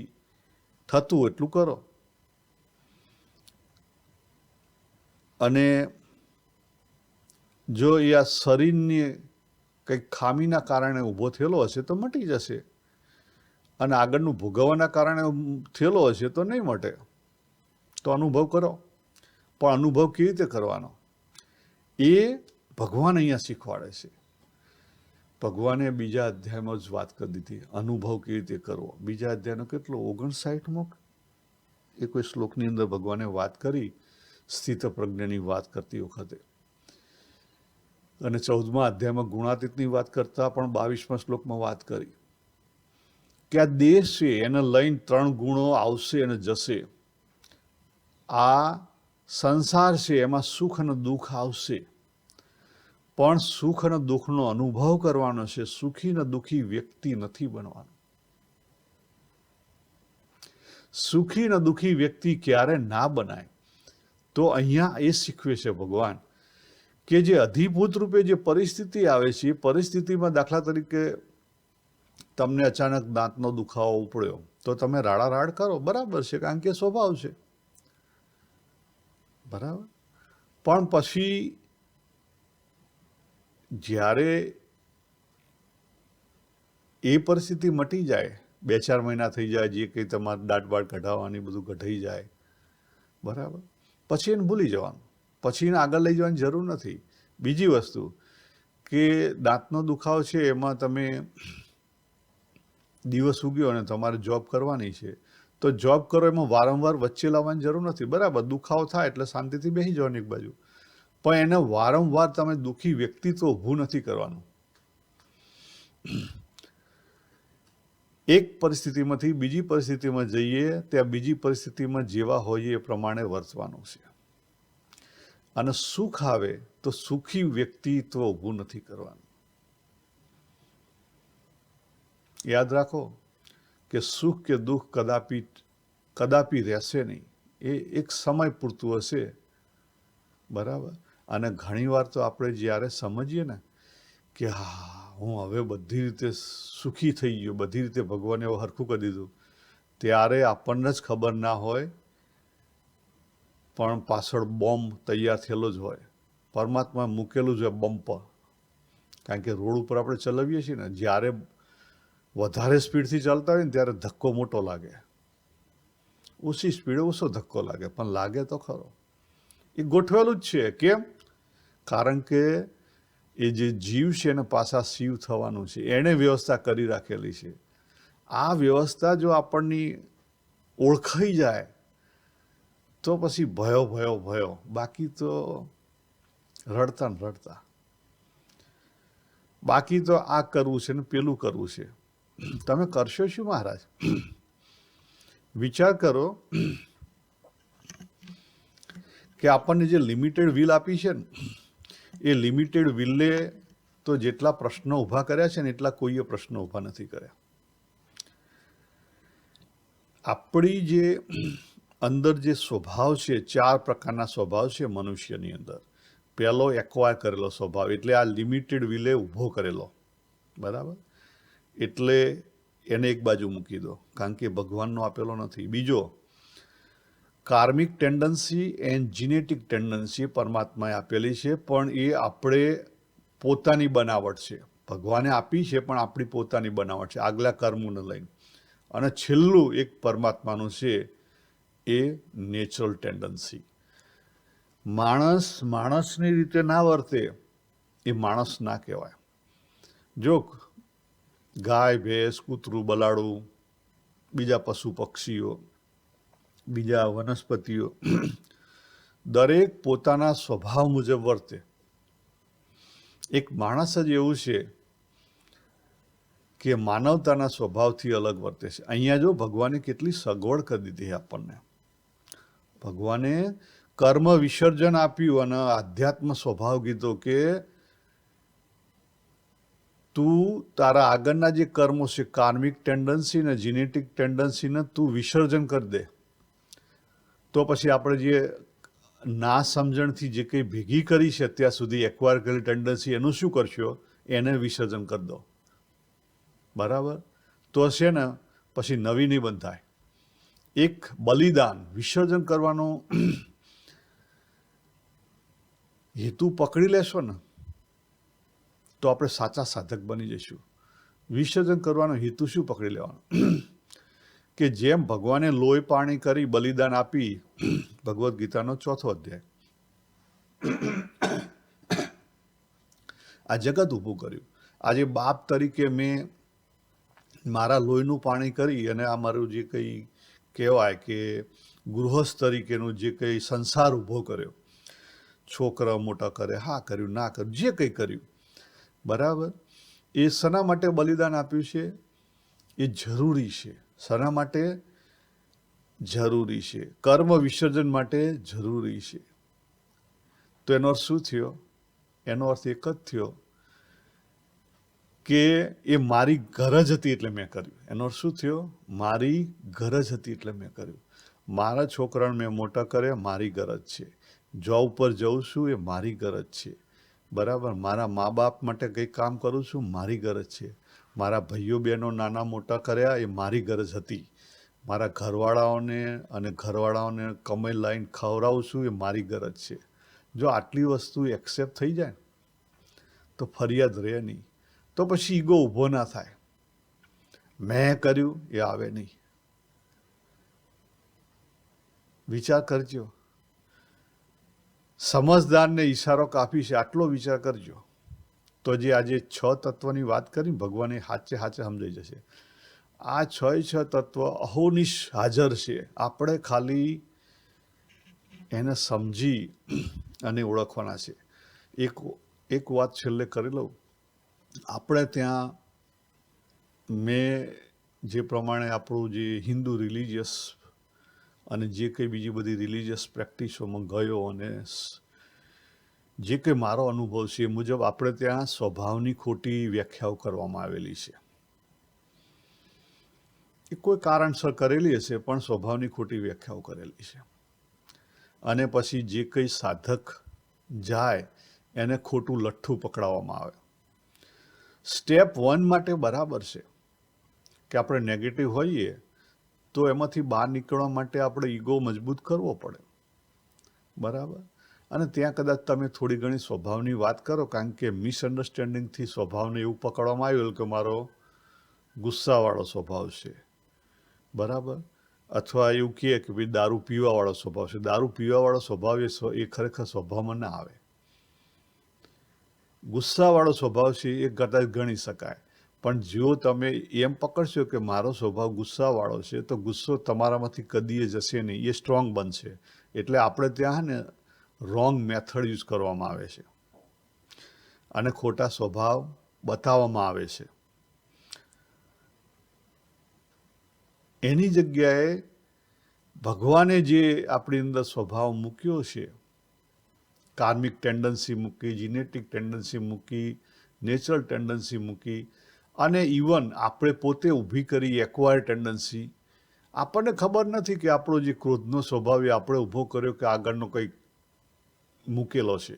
થતું એટલું કરો. અને જો એ આ શરીરની કંઈક ખામીના કારણે ઊભો થયેલો હશે તો મટી જશે, અને આગળનું ભોગવવાના કારણે થયેલો હશે તો નહીં મટે. તો અનુભવ કરો. પણ અનુભવ કેવી રીતે કરવાનો એ ભગવાન અહીંયા શીખવાડે છે. ભગવાને બીજા અધ્યાયમાં જ વાત કરી દીધી, અનુભવ કેવી રીતે કરવો. બીજા અધ્યાયનો કેટલો 59મો એ કોઈ શ્લોકની અંદર ભગવાને વાત કરી સ્થિત પ્રજ્ઞની વાત કરતી વખતે. અને 14મા અધ્યાયમાં ગુણાતીતની વાત કરતા પણ 22મા શ્લોકમાં વાત કરી કે આ દેહ છે, એને લઈને 3 ગુણો આવશે અને જશે. આ સંસાર છે, એમાં સુખ અને દુઃખ આવશે, પણ સુખ અને દુઃખનો અનુભવ કરવાનો છે. સુખી ને દુઃખી વ્યક્તિ નથી બનવાનું. સુખી ને દુઃખી વ્યક્તિ ક્યારે ના બનાય? તો અહીંયા એ શીખવે છે ભગવાન કે જે અધિભૂત રૂપે જે પરિસ્થિતિ આવે છે, એ પરિસ્થિતિમાં દાખલા તરીકે તમને અચાનક દાંતનો દુખાવો ઉપડ્યો તો તમે રાડારાડ કરો, બરાબર છે, કારણ કે સ્વભાવ છે, બરાબર. પણ પછી જ્યારે એ પરિસ્થિતિ મટી જાય, 2-4 મહિના થઈ જાય, જે કંઈ તમારે દાંત બાટ કઢાવવાની બધું કઢાઈ જાય, બરાબર, પછી એને ભૂલી જવાનું, પછી એને આગળ લઈ જવાની જરૂર નથી. બીજી વસ્તુ કે દાંતનો દુખાવો છે, એમાં તમે દિવસ ઉગ્યો અને તમારે જોબ કરવાની છે, તો જોબ કરો, એમાં વારંવાર વચ્ચે લાવવાની જરૂર નથી, બરાબર. દુખાવો થાય એટલે શાંતિથી બેસી જવાની એક બાજુ, પણ એને વારંવાર તમે દુઃખી વ્યક્તિત્વ ઊભું નથી કરવાનું. એક પરિસ્થિતિમાંથી બીજી પરિસ્થિતિમાં જઈએ, ત્યાં બીજી પરિસ્થિતિમાં જેવા હોઈએ એ પ્રમાણે વર્તવાનું છે. અને સુખ આવે તો સુખી વ્યક્તિત્વ ઊભું નથી કરવાનું. યાદ રાખો કે સુખ કે દુઃખ કદાપી રહેશે નહીં. એ એક સમય પૂરતું હશે, બરાબર. અને ઘણીવાર તો આપણે જ્યારે સમજીએ ને કે હા, હું હવે બધી રીતે સુખી થઈ ગયો, બધી રીતે ભગવાને એવું હરખું કરી દીધું, ત્યારે આપણને જ ખબર ના હોય, પણ પાછળ બોમ્બ તૈયાર થયેલો જ હોય. પરમાત્મા મૂકેલું જ હોય બમ્પ. કારણ કે રોડ ઉપર આપણે ચલાવીએ છીએ ને, જ્યારે વધારે સ્પીડથી ચાલતા હોય ને ત્યારે ધક્કો મોટો લાગે, ઓછી સ્પીડે ઓછો ધક્કો લાગે, પણ લાગે તો ખરો. એ ગોઠવેલું જ છે. કેમ? કારણ કે એ જે જીવ છે એને પાછા શિવ થવાનું છે, એણે વ્યવસ્થા કરી રાખેલી છે. આ વ્યવસ્થા જો આપણની ઓળખાઈ જાય તો પછી ભયો, બાકી તો રડતા ને રડતા. બાકી તો આ કરવું છે ને પેલું કરવું છે. તમે કરશો શું મહારાજ? વિચાર કરો કે આપણને જે લિમિટેડ વ્હીલ આપી છે ને, એ લિમિટેડ વ્હીલે તો જેટલા પ્રશ્નો ઊભા કર્યા છે ને એટલા કોઈએ પ્રશ્નો ઊભા નથી કર્યા. આપણી જે અંદર જે સ્વભાવ છે, 4 પ્રકારના સ્વભાવ છે મનુષ્યની અંદર. પહેલો એક્વાયર કરેલો સ્વભાવ, એટલે આ લિમિટેડ વ્હીલે ઊભો કરેલો, બરાબર. એટલે એને એક બાજુ મૂકી દો, કારણ કે ભગવાનનો આપેલો નથી. બીજો, karmic tendency and genetic tendency પરમાત્માએ આપેલી છે, પણ એ આપણે પોતાની બનાવટ છે. ભગવાને આપી છે પણ આપણી પોતાની બનાવટ છે, આગલા કર્મોને લઈને. અને છેલ્લું એક પરમાત્માનું છે, એ નેચરલ ટેન્ડન્સી. માણસની રીતે ના વર્તે એ માણસ ના કહેવાય. જો ગાય, ભેંસ, કૂતરું, બલાડું, બીજા પશુ પક્ષીઓ, બીજા વનસ્પતિઓ દરેક પોતાના સ્વભાવ મુજબ વર્તે. એક માણસ જ એવું છે કે માનવતાના સ્વભાવથી અલગ વર્તે છે. અહીંયા જો ભગવાને કેટલી સગવડ કરી દીધી આપણને. ભગવાને કર્મ વિસર્જન આપ્યું અને આધ્યાત્મ સ્વભાવ કીધો કે તું તારા આગળના જે કર્મો છે, કાર્મિક ટેન્ડન્સી ને જીનેટિક ટેન્ડન્સીને તું વિસર્જન કરી દે. તો પછી આપણે જે ના સમજણથી જે કંઈ ભેગી કરી છે અત્યાર સુધી એક્વાયર કરેલી ટેન્ડન્સી, એનું શું કરશો? એને વિસર્જન કરી દો. બરાબર? તો છે ને પછી નવી નહીં બંધાય. એક બલિદાન વિસર્જન કરવાનો હેતુ પકડી લેશો ને તો આપણે સાચા સાધક બની જઈશું. વિસર્જન કરવાનો હેતુ શું પકડી લેવાનો? કે જેમ ભગવાને લોહી પાણી કરી બલિદાન આપી, ભગવદ્ ગીતાનો 4થો અધ્યાય, આ જગત ઊભું કર્યું. આજે બાપ તરીકે મેં મારા લોહીનું પાણી કરી અને આ મારું જે કંઈ કહેવાય કે ગૃહસ્થ તરીકેનું જે કંઈ સંસાર ઊભો કર્યો, છોકરા મોટા કરે, હા કર્યું, ના કર્યું, જે કંઈ કર્યું, બરાબર, એ શના માટે બલિદાન આપ્યું છે? એ જરૂરી છે. શના માટે જરૂરી છે? કર્મ વિસર્જન માટે જરૂરી છે. તો એનો અર્થ શું થયો? એનો અર્થ એક જ થયો કે એ મારી ગરજ હતી એટલે મેં કર્યું. એનો અર્થ શું થયો? મારી ગરજ હતી એટલે મેં કર્યું. મારા છોકરાને મેં મોટા કર્યા, મારી ગરજ છે. જોબ પર જઉં છું, એ મારી ગરજ છે. બરાબર? મારા મા બાપ માટે કંઈક કામ કરું છું, મારી ગરજ છે. મારા ભાઈઓ બહેનો નાના મોટા કર્યા, એ મારી ગરજ હતી. મારા ઘરવાળાઓને કમાઈ લાઈન ખવડાવું છું, એ મારી ગરજ છે. જો આટલી વસ્તુ એક્સેપ્ટ થઈ જાય તો ફરિયાદ રહે નહીં. તો પછી ઈગો ઊભો ના થાય. મેં કર્યું એ આવે નહીં. વિચાર કરજો. સમજદારને ઈશારો કાપી છે, આટલો વિચાર કરજો. તો જે આજે 6 તત્વની વાત કરી ભગવાને હાચે સમજાઈ જશે. આ 6 તત્વ અહોનિશ હાજર છે. આપણે ખાલી એને સમજી અને ઓળખવાના છે. એક વાત છેલ્લે કરી લઉં. આપણે ત્યાં મેં જે પ્રમાણે આપણું જે હિન્દુ રિલિજિયસ અને જે કંઈ બીજી બધી રિલિજિયસ પ્રેક્ટિસોમાં ગયો અને જે કંઈ મારો અનુભવ છે એ મુજબ આપણે ત્યાં સ્વભાવની ખોટી વ્યાખ્યાઓ કરવામાં આવેલી છે. એ કોઈ કારણસર કરેલી હશે, પણ સ્વભાવની ખોટી વ્યાખ્યાઓ કરેલી છે. અને પછી જે કંઈ સાધક જાય એને ખોટું લઠ્ઠું પકડાવવામાં આવે. સ્ટેપ 1 માટે બરાબર છે કે આપણે નેગેટિવ હોઈએ તો એમાંથી બહાર નીકળવા માટે આપણે ઈગો મજબૂત કરવો પડે. બરાબર? અને ત્યાં કદાચ તમે થોડી ઘણી સ્વભાવની વાત કરો, કારણ કે મિસઅન્ડરસ્ટેન્ડિંગથી સ્વભાવને એવું પકડવામાં આવ્યું કે મારો ગુસ્સાવાળો સ્વભાવ છે. બરાબર? અથવા એવું કહે કે ભાઈ દારૂ પીવાવાળો સ્વભાવ છે. દારૂ પીવાવાળો સ્વભાવ એ ખરેખર સ્વભાવમાં ના આવે. ગુસ્સાવાળો સ્વભાવ છે એ કદાચ ગણી શકાય. પણ જો તમે એમ પકડશો કે મારો સ્વભાવ ગુસ્સાવાળો છે તો ગુસ્સો તમારામાંથી કદીએ જશે નહીં, એ સ્ટ્રોંગ બનશે. એટલે આપણે ત્યાં ને રોંગ મેથડ યુઝ કરવામાં આવે છે અને ખોટા સ્વભાવ બતાવવામાં આવે છે. એની જગ્યાએ ભગવાને જે આપણી અંદર સ્વભાવ મૂક્યો છે, કાર્મિક ટેન્ડન્સી મૂકી, જીનેટિક ટેન્ડન્સી મૂકી, નેચરલ ટેન્ડન્સી મૂકી, અને ઇવન આપણે પોતે ઊભી કરી એક્વાયર ટેન્ડન્સી. આપણને ખબર નથી કે આપણો જે ક્રોધનો સ્વભાવ એ આપણે ઊભો કર્યો કે આગળનો કંઈક મૂકેલો છે.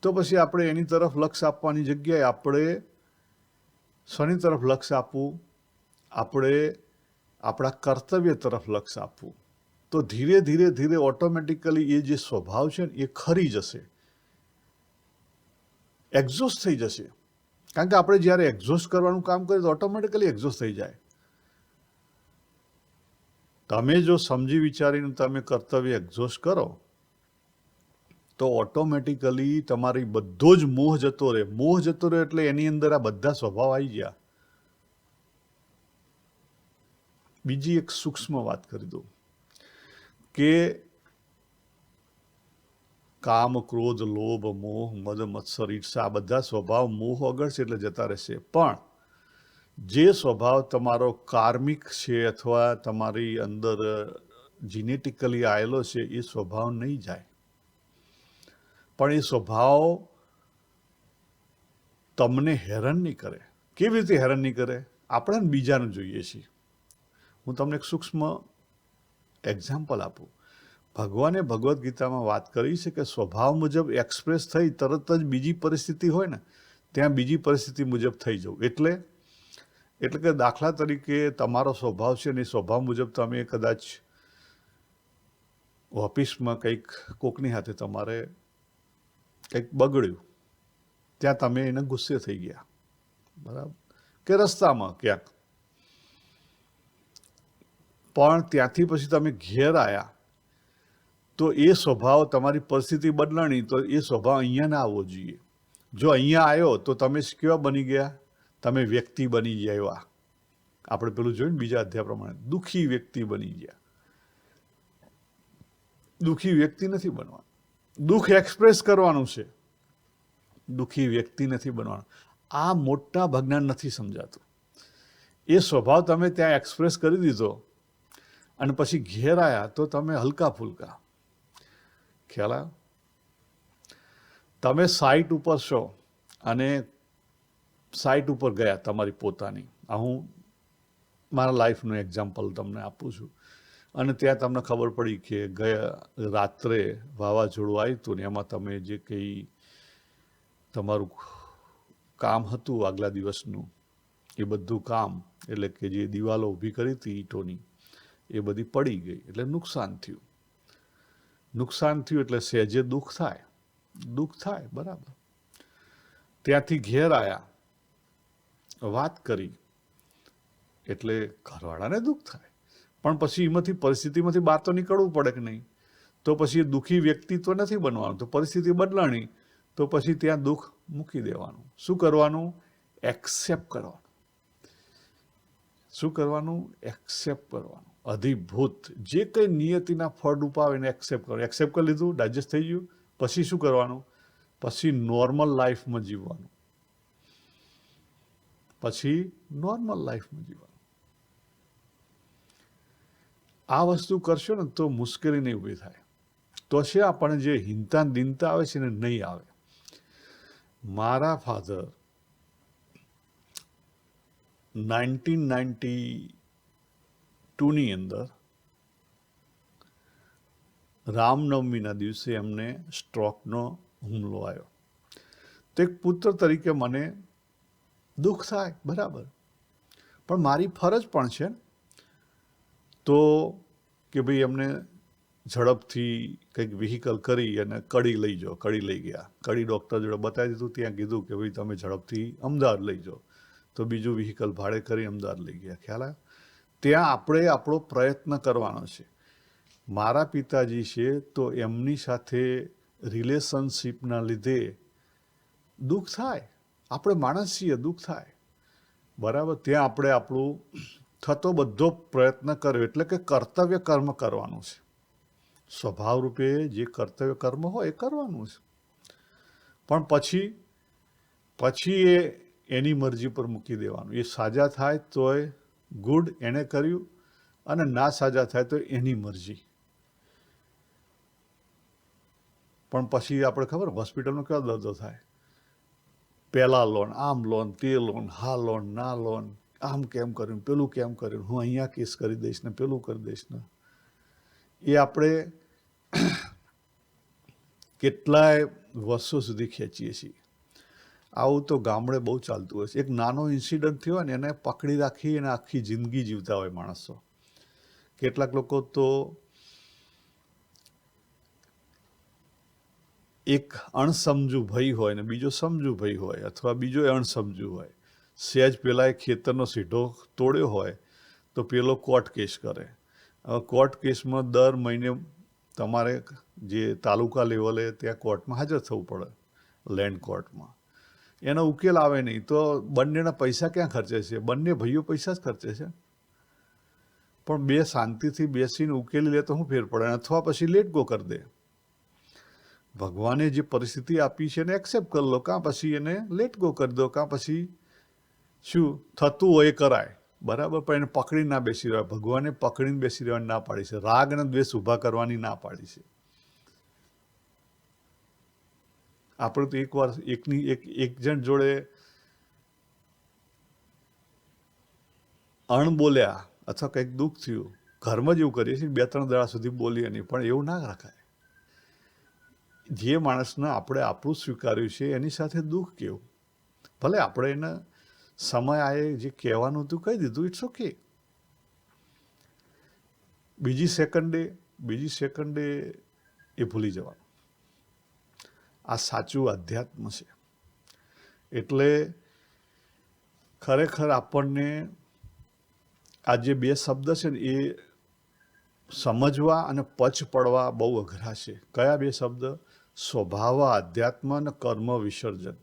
તો પછી આપણે એની તરફ લક્ષ્ય આપવાની જગ્યાએ આપણે શની તરફ લક્ષ્ય આપવું? આપણે આપણા કર્તવ્ય તરફ લક્ષ્ય આપવું. તો તો ધીરે ધીરે ધીરે ઓટોમેટિકલી એ જે સ્વભાવ છે ને એ ખરી જશે, એક્ઝોસ્ટ થઈ જશે. કારણ કે આપણે જ્યારે એક્ઝોસ્ટ કરવાનું કામ કરીએ તો ઓટોમેટિકલી એક્ઝોસ્ટ થઈ જાય. તમે જો સમજી વિચારીને તમે કર્તવ્ય એક્ઝોસ્ટ કરો તો ઓટોમેટિકલી તમારી બધો જ મોહ જતો રહે. મોહ જતો રહે એટલે એની અંદર આ બધા સ્વભાવ આવી ગયા. બીજી એક સૂક્ષ્મ વાત કરી દઉં કે કામ, ક્રોધ, લોભ, મોહ, મદ, મત્સર, ઈર્ષા આ બધા સ્વભાવ મોહ ઓગળશે એટલે જતા રહેશે. પણ જે સ્વભાવ તમારો કાર્મિક છે અથવા તમારી અંદર જીનેટિકલી આવેલો છે એ સ્વભાવ નહીં જાય. પણ એ સ્વભાવ તમને હેરાન નહીં કરે. કેવી રીતે હેરાન નહીં કરે? આપણે બીજાનું જોઈએ છીએ. હું તમને એક સૂક્ષ્મ એક્ઝામ્પલ આપું. ભગવાને ભગવદ્ ગીતામાં વાત કરી છે કે સ્વભાવ મુજબ એક્સપ્રેસ થઈ તરત જ બીજી પરિસ્થિતિ હોય ને ત્યાં બીજી પરિસ્થિતિ મુજબ થઈ જવું. એટલે કે દાખલા તરીકે તમારો સ્વભાવ છે ને એ સ્વભાવ મુજબ તમે કદાચ ઓફિસમાં કંઈક કોકની હાથે તમારે કંઈક બગડ્યું, ત્યાં તમે એને ગુસ્સે થઈ ગયા, બરાબર, કે રસ્તામાં ક્યાંક. પણ ત્યાંથી પછી તમે ઘેર આવ્યા તો એ સ્વભાવ તમારી પરિસ્થિતિ બદલાણી તો એ સ્વભાવ અહીંયા ના આવવો જોઈએ. જો અહીંયા આવ્યો તો તમે કેવા બની ગયા? તમે વ્યક્તિ બની ગયા. એવા આપણે પેલું જોયું ને બીજા અધ્યાય પ્રમાણે દુઃખી વ્યક્તિ બની ગયા. દુઃખી વ્યક્તિ નથી બનવાનું. દુઃખ એક્સપ્રેસ કરવાનું છે, દુઃખી વ્યક્તિ નથી બનવાનું. આ મોટા ભાગના નથી સમજાતું. એ સ્વભાવ તમે ત્યાં એક્સપ્રેસ કરી દીધો અને પછી ઘેર આવ્યા તો તમે હલકા ફુલકા. ખ્યાલ આવ્યો? તમે સાઇટ ઉપર છો અને સાઇટ ઉપર ગયા તમારી પોતાની. આ હું મારા લાઈફનું એક્ઝામ્પલ તમને આપું છું. અને ત્યાં તમને ખબર પડી કે ગયા રાત્રે વાવાઝોડું આવ્યું હતું ને એમાં તમે જે કંઈ તમારું કામ હતું આગલા દિવસનું એ બધું કામ, એટલે કે જે દિવાલો ઊભી કરી હતી ઈંટોની, એ બધી પડી ગઈ એટલે નુકસાન થયું. નુકસાન થયું એટલે સહેજે દુઃખ થાય, બરાબર. ત્યાંથી ઘેર આવ્યા, વાત કરી એટલે ઘરવાળાને દુઃખ થાય. પણ પછી એમાંથી પરિસ્થિતિમાંથી બહાર તો નીકળવું પડે કે નહીં? તો પછી એ દુઃખી વ્યક્તિ તો નથી બનવાનું. તો પરિસ્થિતિ બદલાણી તો પછી ત્યાં દુઃખ મૂકી દેવાનું. શું કરવાનું? એક્સેપ્ટ કરવાનું. શું કરવાનું? એક્સેપ્ટ કરવાનું. અધિભૂત જે કંઈ નિયતિના ફળ રૂપ આવે એને એક્સેપ્ટ કરો. એક્સેપ્ટ કરી લીધું, ડાયજેસ્ટ થઈ ગયું. પછી શું કરવાનું? પછી નોર્મલ લાઈફમાં જીવવાનું. આ વસ્તુ કરશો ને તો મુશ્કેલી નહીં ઊભી થાય. તો છે આપણને જે હિંતા દિનતા આવે છે ને નહીં આવે. મારા ફાધર 1992ની અંદર રામનવમીના દિવસે એમને સ્ટ્રોકનો હુમલો આવ્યો. તો એક પુત્ર તરીકે મને દુઃખ થાય, બરાબર. પણ મારી ફરજ પણ છે તો કે ભાઈ એમને ઝડપથી કંઈક વ્હીકલ કરી અને કડી લઈ જાઓ. કડી લઈ ગયા. કડી ડૉક્ટર જોડે બતાવી દીધું. ત્યાં કીધું કે ભાઈ તમે ઝડપથી અમદાવાદ લઈ જાઓ. તો બીજું વ્હીકલ ભાડે કરી અમદાવાદ લઈ ગયા. ખ્યાલ આવ્યો? ત્યાં આપણે આપણો પ્રયત્ન કરવાનો છે. મારા પિતાજી છે તો એમની સાથે રિલેશનશીપના લીધે દુઃખ થાય. આપણે માણસ છીએ, દુઃખ થાય, બરાબર. ત્યાં આપણે આપણું થતો બધો પ્રયત્ન કર્યો. એટલે કે કર્તવ્ય કર્મ કરવાનું છે. સ્વભાવ રૂપે જે કર્તવ્ય કર્મ હોય એ કરવાનું છે. પણ પછી એની મરજી પર મૂકી દેવાનું. એ સાજા થાય તોય ગુડ, એણે કર્યું, અને ના સાજા થાય તો એની મરજી. પણ પછી આપણે ખબર હોસ્પિટલમાં કેવા દર્દો થાય. પહેલાં લોન, આમ લોન, તે લોન, હા લોન, ના લોન, આમ કેમ કર્યું, પેલું કેમ કર્યું, હું અહીંયા કેસ કરી દઈશ ને પેલું કરી દઈશ ને. એ આપણે કેટલાય વર્ષો સુધી ખેંચીએ છીએ. આવું તો ગામડે બહુ ચાલતું હોય છે. એક નાનો ઇન્સિડન્ટ થયો હોય ને એને પકડી રાખી અને આખી જિંદગી જીવતા હોય માણસો. કેટલાક લોકો તો એક અણસમજુ ભય હોય ને બીજો સમજુ ભય હોય, અથવા બીજો અણસમજુ હોય. સહેજ પેલા એ ખેતરનો સીધો તોડ્યો હોય તો પેલો કોર્ટ કેસ કરે. હવે કોર્ટ કેસમાં દર મહિને તમારે જે તાલુકા લેવલે ત્યાં કોર્ટમાં હાજર થવું પડે, લેન્ડ કોર્ટમાં. એનો ઉકેલ આવે નહીં તો બંનેના પૈસા ક્યાં ખર્ચે છે? બંને ભાઈઓ પૈસા જ ખર્ચે છે. પણ બે શાંતિથી બેસીને ઉકેલી લે તો શું ફેર પડે? અથવા પછી લેટ ગો કરી દે. ભગવાને જે પરિસ્થિતિ આપી છે એને એક્સેપ્ટ કરી લો, કાં પછી એને લેટ ગો કરી દો, કાં પછી શું થતું હોય એ કરાય. બરાબર, પણ એને પકડી ના બેસી રહેવાય. ભગવાને પકડીને બેસી રહેવાની ના પાડી છે, રાગ અને દ્વેષ ઊભા કરવાની ના પાડી છે. આપણે તો એકવાર એક જણ જોડે બોલ્યા અથવા કંઈક દુઃખ થયું, ઘરમાં જ એવું કરીએ છીએ, 2-3 દાડા સુધી બોલીએ નહીં, પણ એવું ના રાખાય. જે માણસને આપણે આપણું સ્વીકાર્યું છે એની સાથે દુઃખ કેવું? ભલે આપણે એને સમય આવે જે કહેવાનું હતું કહી દીધું, ઇટ્સ ઓકે. બીજી સેકન્ડે એ ભૂલી જવાનું. આ સાચું અધ્યાત્મ છે. એટલે ખરેખર આપણને આ જે 2 શબ્દ છે ને એ સમજવા અને પચ પડવા બહુ અઘરા છે. કયા 2 શબ્દ? સ્વભાવ આધ્યાત્મ અને કર્મ વિસર્જન.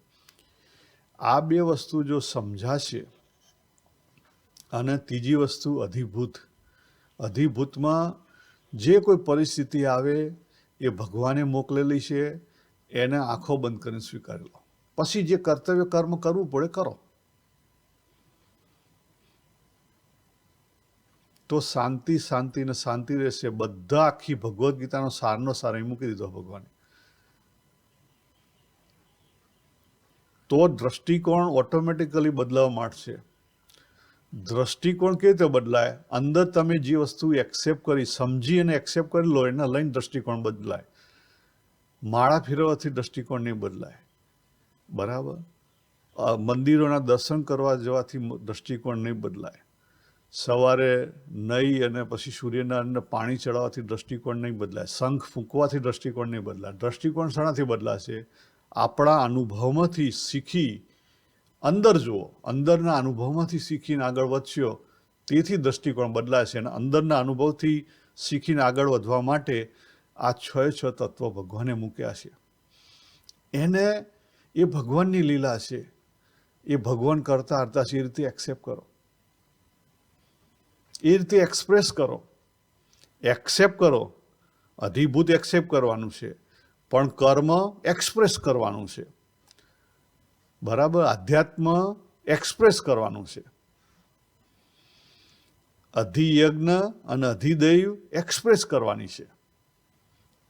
આ 2 વસ્તુ જો સમજાશે, અને ત્રીજી વસ્તુ અધિભૂત. અધિભૂતમાં જે કોઈ પરિસ્થિતિ આવે એ ભગવાને મોકલેલી છે, એને આંખો બંધ કરીને સ્વીકારી લો. પછી જે કર્તવ્ય કર્મ કરવું પડે કરો. તો શાંતિ ને શાંતિ રહેશે. બધા આખી ભગવદ્ ગીતાનો સારનો સાર અહીં મૂકી દીધો ભગવાને. તો દ્રષ્ટિકોણ ઓટોમેટિકલી બદલાવા માંડશે. દ્રષ્ટિકોણ કેવી રીતે બદલાય? અંદર તમે જે વસ્તુ એક્સેપ્ટ કરી, સમજી અને એક્સેપ્ટ કરી લો, એના લઈને દ્રષ્ટિકોણ બદલાય. માળા ફેરવવાથી દ્રષ્ટિકોણ નહીં બદલાય. બરાબર, મંદિરોના દર્શન કરવા જવાથી દ્રષ્ટિકોણ નહીં બદલાય. સવારે નહીં અને પછી સૂર્યનારાયણને પાણી ચડાવવાથી દ્રષ્ટિકોણ નહીં બદલાય. શંખ ફૂંકવાથી દ્રષ્ટિકોણ નહીં બદલાય. દ્રષ્ટિકોણ શાનાથી બદલાશે? આપણા અનુભવમાંથી શીખી અંદર જુઓ. અંદરના અનુભવમાંથી શીખીને આગળ વધશો, તેથી દ્રષ્ટિકોણ બદલાશે. અને અંદરના અનુભવથી શીખીને આગળ વધવા માટે આ 6 તત્વો ભગવાને મૂક્યા છે. એને એ ભગવાનની લીલા છે. એ ભગવાન કરતા હરતા છે. એ રીતે એક્સેપ્ટ કરો, એ રીતે એક્સપ્રેસ કરો, એક્સેપ્ટ કરો. અધિભૂત એક્સેપ્ટ કરવાનું છે, પણ કર્મ એક્સપ્રેસ કરવાનું છે. બરાબર, આધ્યાત્મ એક્સપ્રેસ કરવાનું છે. અધિયજ્ઞ અને અધિદૈવ એક્સપ્રેસ કરવાની છે.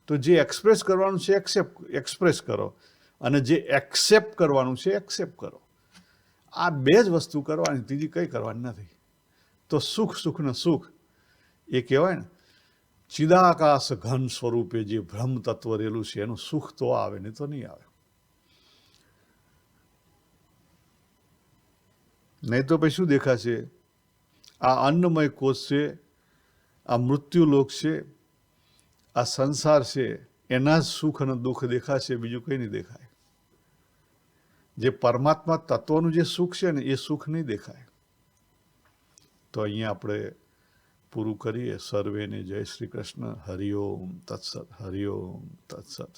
તો જે એક્સપ્રેસ કરવાનું છે એક્સપ્રેસ કરો, અને જે એક્સેપ્ટ કરવાનું છે એક્સેપ્ટ કરો. આ 2 જ વસ્તુ કરવાની, ત્રીજી કંઈ કરવાની નથી. તો સુખ ને સુખ એ કહેવાય ને, ચિદાકાશ ઘન સ્વરૂપે જે બ્રહ્મ તત્વ રહેલું છે એનું સુખ તો આવે, નહીં તો નહીં આવે. નહીં તો પછી શું દેખાશે? આ અન્નમય કોષ છે, આ મૃત્યુલોક છે, આ સંસાર છે, એના જ સુખ અને દુઃખ દેખાશે, બીજું કંઈ નહીં દેખાય. જે પરમાત્મા તત્વનું જે સુખ છે ને એ સુખ નહીં દેખાય. તો અહીંયા આપણે પૂરું કરીએ. સર્વેને જય શ્રી કૃષ્ણ. હરિઓમ તત્સત. હરિઓમ તત્સત.